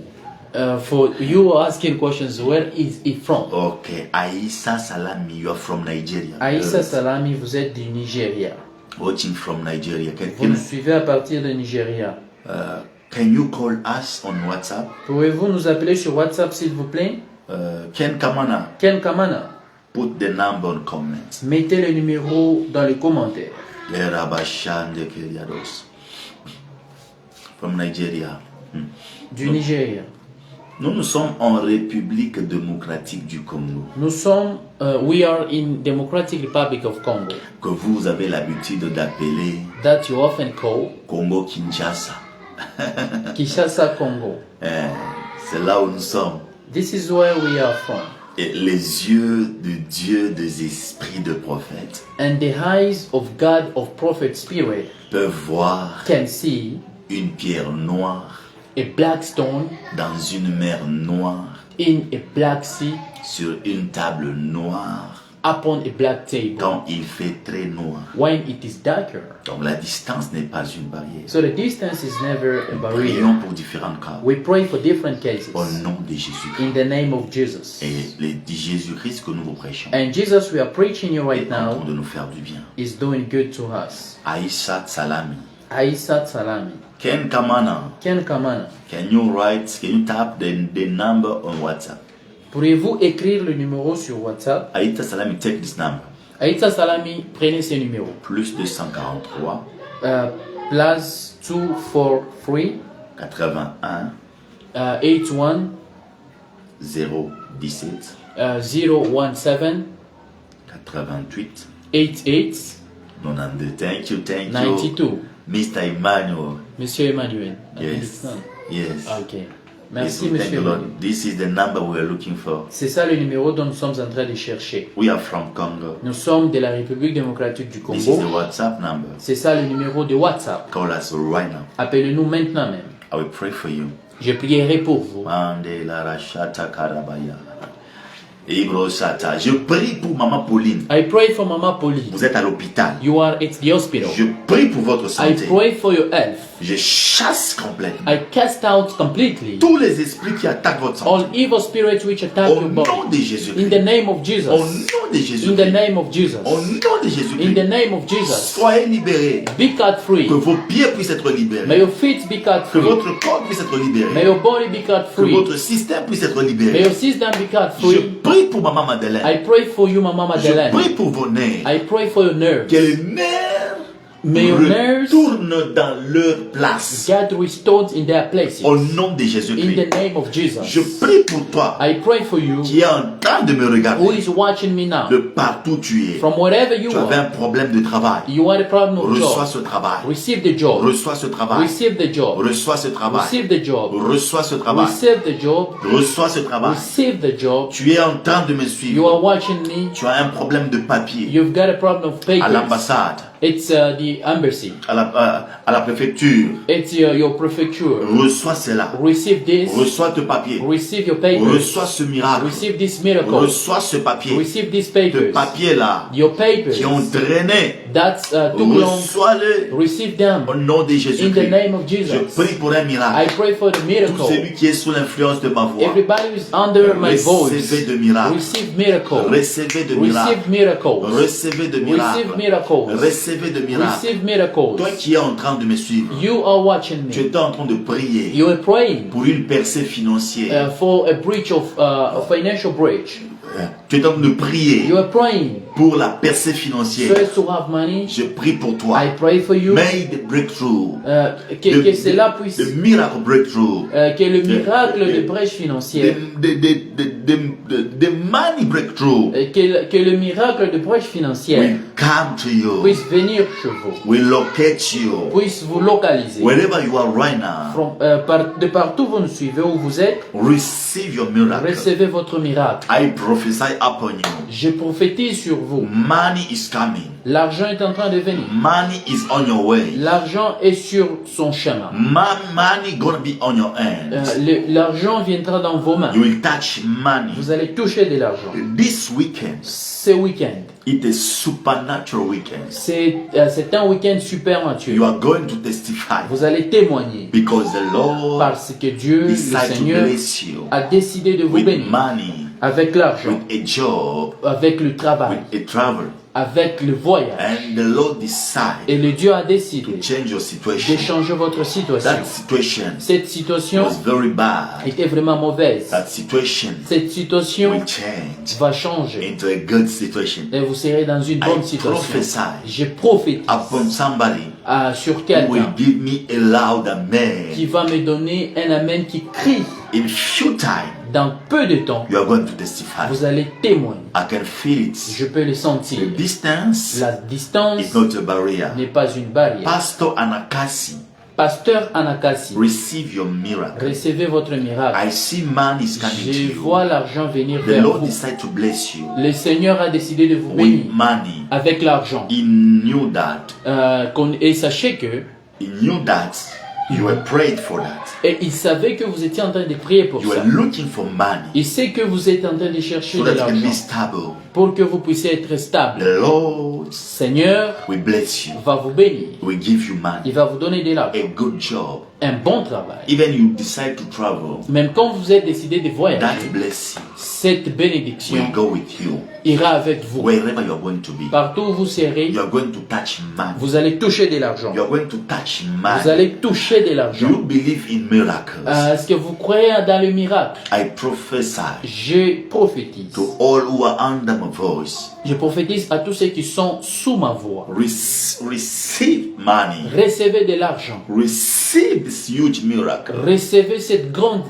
For you asking questions, where is it from? Ok, Aïssa Salami, you are from Nigeria. Aïssa Salami, vous êtes du Nigeria. Watching from Nigeria. Vous nous suivez à partir de Nigeria. Can you call us on WhatsApp? Pouvez-vous nous appeler sur WhatsApp, s'il vous plaît? Ken Kamana, Ken Kamana, put the number on comments. mettez le numéro dans les commentaires. Lerabashande Keriados. From Nigeria. Du Nigeria. Nous sommes en République démocratique du Congo. Nous sommes, we are in Democratic Republic of Congo, Que vous avez l'habitude d'appeler that you often call Congo Kinshasa. Kinshasa, Congo. C'est là où nous sommes. This is where we are from. Et les yeux de Dieu, des esprits de prophètes, And the eyes of God of Prophet Spirit peuvent voir can see une pierre noire a black stone dans une mer noire, in a black sea sur une table noire, upon a black table quand il fait très noir. when it is darker. Donc la distance n'est pas une barrière. So the distance is never a barrier. Prions pour différents cas. We pray for different cases Au nom de Jésus. in the name of Jesus. Et le Jésus-Christ que nous vous prêchons And Jesus we are preaching you right est en train now de nous faire du bien. is doing good to us. Aïssa Salami. Aïssa Salami. Ken Kamana. Ken Kamana. Can you type the number on WhatsApp? Pourriez-vous écrire le numéro sur WhatsApp? Aïta Salami, take this number. Aïta Salami, prenez ce numéro. Plus 243 Plus 243 81 81 017 017 88 88 92. Thank you, thank you. 92. Mr. Emmanuel. Monsieur Emmanuel. Yes. Yes. Ok. Merci, Yes, we thank monsieur the Lord. Emmanuel. This is the number we are looking for. C'est ça le numéro dont nous sommes en train de chercher. We are from Congo. Nous sommes de la République démocratique du This is the Congo. WhatsApp number. C'est ça le numéro de WhatsApp. Call us right now. Appelez-nous maintenant même. I will pray for you. Je prierai pour vous. Mandela Rashata Karabaya. Ibro Sata. Je prie pour Maman Pauline. I pray for Mama Pauline. Vous êtes à l'hôpital. You are at the hospital. Je prie pour votre I santé. pray for your health. Je chasse complètement I cast out completely tous les esprits qui attaquent votre all santé. evil spirits which attack Au your nom body. de Jésus. In the name of Jesus. Au nom de Jésus. In the name of Jesus. Au nom de Jésus. In the name of Jesus. Soyez libérés. Be cut free. Que vos pieds puissent être May libérés. your feet be cut Que free. votre corps puisse être May libéré. your body be cut Que free. votre système puisse être May libéré. your system be cut Je free. prie pour Maman Madeleine. I pray for you, Mama Je Madeleine. prie pour vos nerfs. I pray for your nerves. Que les nerfs May your nerves retournent dans leur place. get restored in their places. Au nom de In Jésus-Christ. the name of Je Jesus. prie pour toi I pray for you qui est en train de me who regarder. is watching me now. De partout tu es. From wherever you Tu avais are. un problème de travail. You had a problem of Reçois job. ce travail. Receive the job. Reçois ce travail. Receive the job. Reçois ce travail. Receive the job. Reçois ce travail. Receive the job. Reçois ce travail. Receive the job. Tu es en train de me You suivre. are watching me. Tu as un problème de papier. You've got a problem of À papers. l'ambassade, It's the embassy. à la préfecture. It's your prefecture. Reçois cela. Receive this. Reçois ce papier. Receive your papers. Reçois ce miracle. Receive this miracle. Reçois ce papier. Receive these Ce papers. papier-là Your papers. qui ont traîné. That's took long. Reçois-le Receive them. au nom de In the Jésus-Christ. name of Je Jesus. prie pour un I miracle. pray for the Tout miracle. celui qui est sous l'influence de ma voix. Everybody who is under my voice. Recevez de miracles. Receive miracle. Recevez de miracles. Receive miracles. Recevez de Receive miracles. miracles. Recevez de miracles. Receive Toi miracles. qui es en train de me suivre, You are watching tu me. étais en train de prier You are praying pour une percée financière. for a breach of a financial breach. Tu es en train de prier You are praying pour la percée financière. first to have money. Je prie pour toi. I pray for you. May the breakthrough. Que cela puisse, The miracle breakthrough. que le miracle de brèche financière, The money breakthrough que le miracle de brèche financière will come to you. puisse venir chez vous, Will locate you. puisse vous localiser. Wherever you are right now, De partout vous nous suivez, où vous êtes, receive your miracle. recevez votre miracle. I prophesy upon you. Je prophétise sur vous. Money is coming. L'argent est en train de venir. Money is on your way. L'argent est sur son chemin. Money gonna be on your hand. L'argent viendra dans vos mains. You will touch money. Vous allez toucher de l'argent. This weekend, Ce week-end, it is supernatural weekend. c'est un week-end super You naturel. are going to testify Vous allez témoigner because the Lord parce que Dieu, le decided to Seigneur, bless you a décidé de vous with bénir money, avec l'argent, with a job, avec le travail, with a travel. avec le voyage. And the Lord decided Et le Dieu a to décidé change your situation. de changer votre situation. That situation Cette situation was very bad. était vraiment mauvaise. That situation Cette situation will change va changer into a good situation. et vous serez dans une bonne I situation. prophesy Je prophétise upon somebody sur who will quelqu'un give me a loud amen. qui va me donner un amen qui crie. In few time, Dans peu de temps, you are going to testify. vous allez témoigner. I can feel it. Je peux le sentir. The distance La distance is not a barrier. n'est pas une barrière. Pastor Anakasi, Pasteur Anakasi, receive your miracle. recevez votre miracle. I see man is coming to Je you. vois l'argent venir The vers Lord vous. decided to bless you Le Seigneur a décidé de vous bénir with money. avec l'argent. He knew that. Et sachez que, He knew that you were prayed for that. et il savait que vous étiez en train de prier pour You ça. were looking for money Il sait que vous êtes en train de chercher so de that you can l'argent be stable. pour que vous puissiez être stable. The Lord Seigneur will bless you. va vous bénir. Will give you Il money, va vous donner de l'argent. a good job, un bon travail. Even you decide to travel, Même quand vous êtes décidé de that voyager, blessing cette bénédiction will go with you. ira avec vous. Wherever you are going to be, Partout où vous serez, you are going to touch man. vous allez toucher de l'argent. You are going to touch Vous man. allez toucher de Do l'argent. you believe in miracles? Est-ce que vous croyez dans le miracle? I prophesy Je prophétise. to all who are under my voice. Je prophétise à tous ceux qui sont sous ma voix. Receive money. Recevez de l'argent. Receive this huge miracle. Recevez ces grands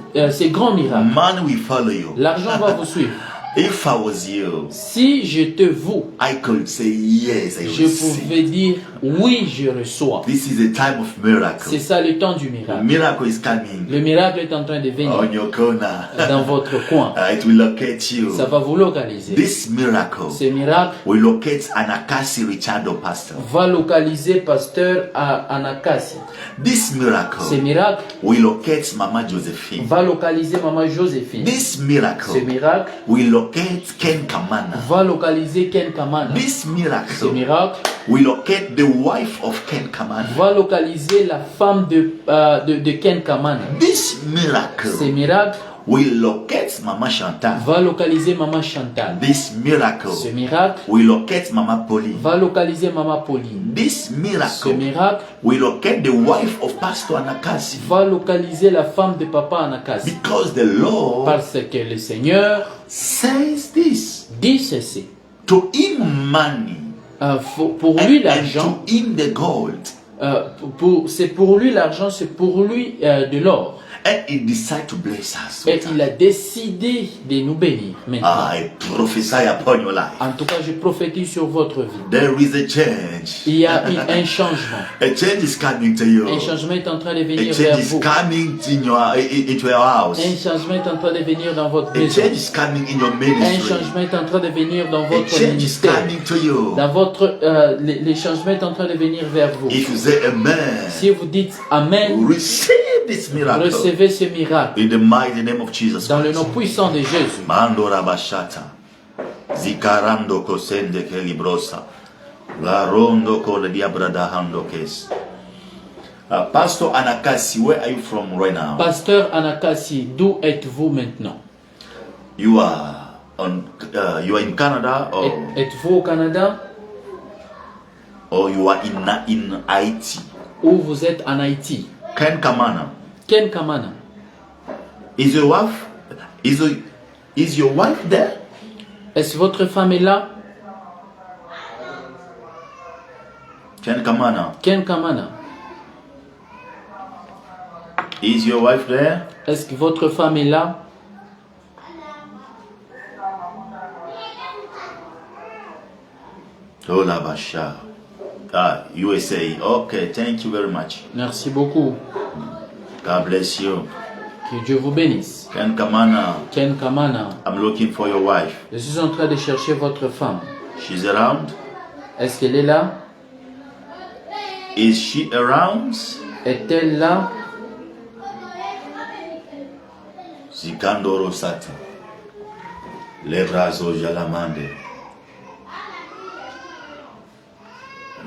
miracles. Money will follow you. L'argent va vous suivre. If I was you, Si j'étais vous, I could say yes, I je receive. pouvais dire oui, je reçois. This is a time of miracle. C'est ça le temps du The miracle. miracle is coming Le miracle est en train de venir on your corner. dans votre coin. It will locate you. Ça va vous localiser. This miracle Ce miracle will locate Anakasi Richardo pastor. va localiser pasteur à Anakasi. This Ce miracle miracle will locate Mama Josephine. va localiser maman Joséphine. This Ce miracle miracle will locate Ken Kamana. va localiser Ken Kamana. This Ce miracle miracle will locate the wife of Ken Kamana. va localiser la femme de Ken Kamana. This Ce miracle miracle will locate Mama Chantal. va localiser maman Chantal. This Ce miracle miracle will locate Mama Pauline. va localiser maman Pauline. This Ce miracle miracle will locate the wife of Pastor Anakasi. va localiser la femme de papa Anakasi. Because the Lord Parce que le Seigneur says this. dit ceci. To him money Pour lui and l'argent, to him the gold. c'est pour lui l'argent, c'est pour lui de l'or. And he decided to bless us. Et il a décidé de nous bénir maintenant. I prophesy upon your life. En tout cas, je prophétise sur votre vie. There is a change. Il y a un changement. A change is coming to you. Un changement est en train de A venir vers change is vous. coming into your house. Un changement est en train de venir dans votre A maison. change is coming in your Un ministry. changement est en train de venir dans A votre change is ministère. coming to you. Dans votre, les changements est en train de venir vers vous. If you say amen, Si vous dites Amen, receive this miracle. recevez ce miracle In the mighty name of Jesus dans le Christ. nom puissant de Jésus. Mando rabashata. Zikarando kosende ke librosa. La rondo kole diabrada hando kes. Pastor Anakasi, where are you from right now? Pasteur Anakasi, d'où êtes-vous maintenant? You are in Canada Êtes-vous au Canada or you are in Haiti? ou vous êtes en Haïti? Ken Kamana. Ken Kamana. Is your wife there? Est-ce que votre femme est là? Ken Kamana. Ken Kamana. Is your wife there? Est-ce que votre femme est là? Tola Basha. USA. Okay, thank you very much. Merci beaucoup. God bless you. Que Dieu vous bénisse. Ken Kamana, Ken Kamana. I'm looking for your wife. Je suis en train de chercher votre femme. She's around? Est-ce qu'elle est là? Is she around? Est-elle là? Zikandoro Sati. Lebrazo Jalamande.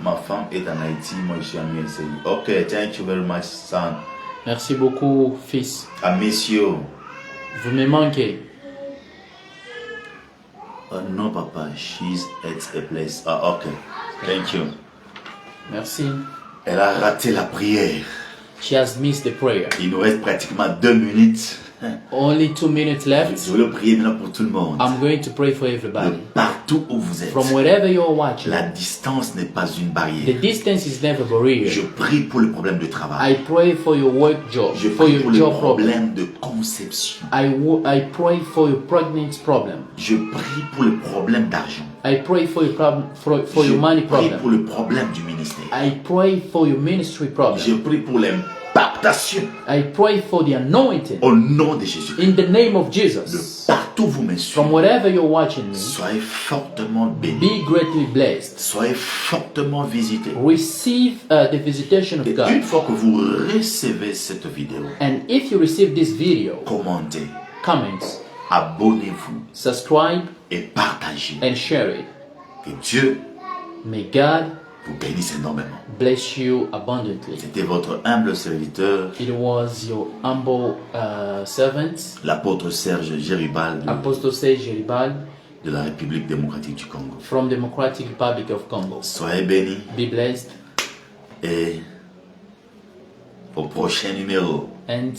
Ma femme est en Haïti, moi je suis en USA. Okay, thank you very much, son. Merci beaucoup, fils. I miss you. Vous me manquez. No, papa, she's at a place. Okay, thank you. Merci. Elle a raté la prière. She has missed the prayer. Il nous reste pratiquement 2 minutes. Only 2 minutes left. Je vais prier maintenant pour tout le monde. I'm going to pray for De everybody. partout où vous êtes. From wherever you're watching, La distance n'est pas une the barrière. distance is never a barrier. Je prie pour le problème de travail. I pray for your work job, Je for prie your pour le job problem. problème de conception. I pray for your pregnancy problem. Je prie pour le problème d'argent. I pray for your problem, for Je your money prie problem. pour le problème du ministère. I pray for your ministry Je problem. prie pour l'impactation I pray for the anointing au nom de Jésus. in the name of De Jesus. partout où vous me From suivez, wherever you're watching me, soyez fortement bénis. be greatly blessed. Soyez fortement visités. Receive the visitation of Et une God. fois que vous recevez cette vidéo, And if you receive this video, commentez, comment, abonnez-vous subscribe, et partagez. and share it. Que Dieu May God vous bénisse énormément. bless you abundantly. C'était votre humble serviteur, It was your humble servant, l'apôtre Serge Géribal Apostle Serge Géribal, de la République démocratique du Congo. from Democratic Republic of Congo. Soyez bénis Be blessed et au prochain numéro. and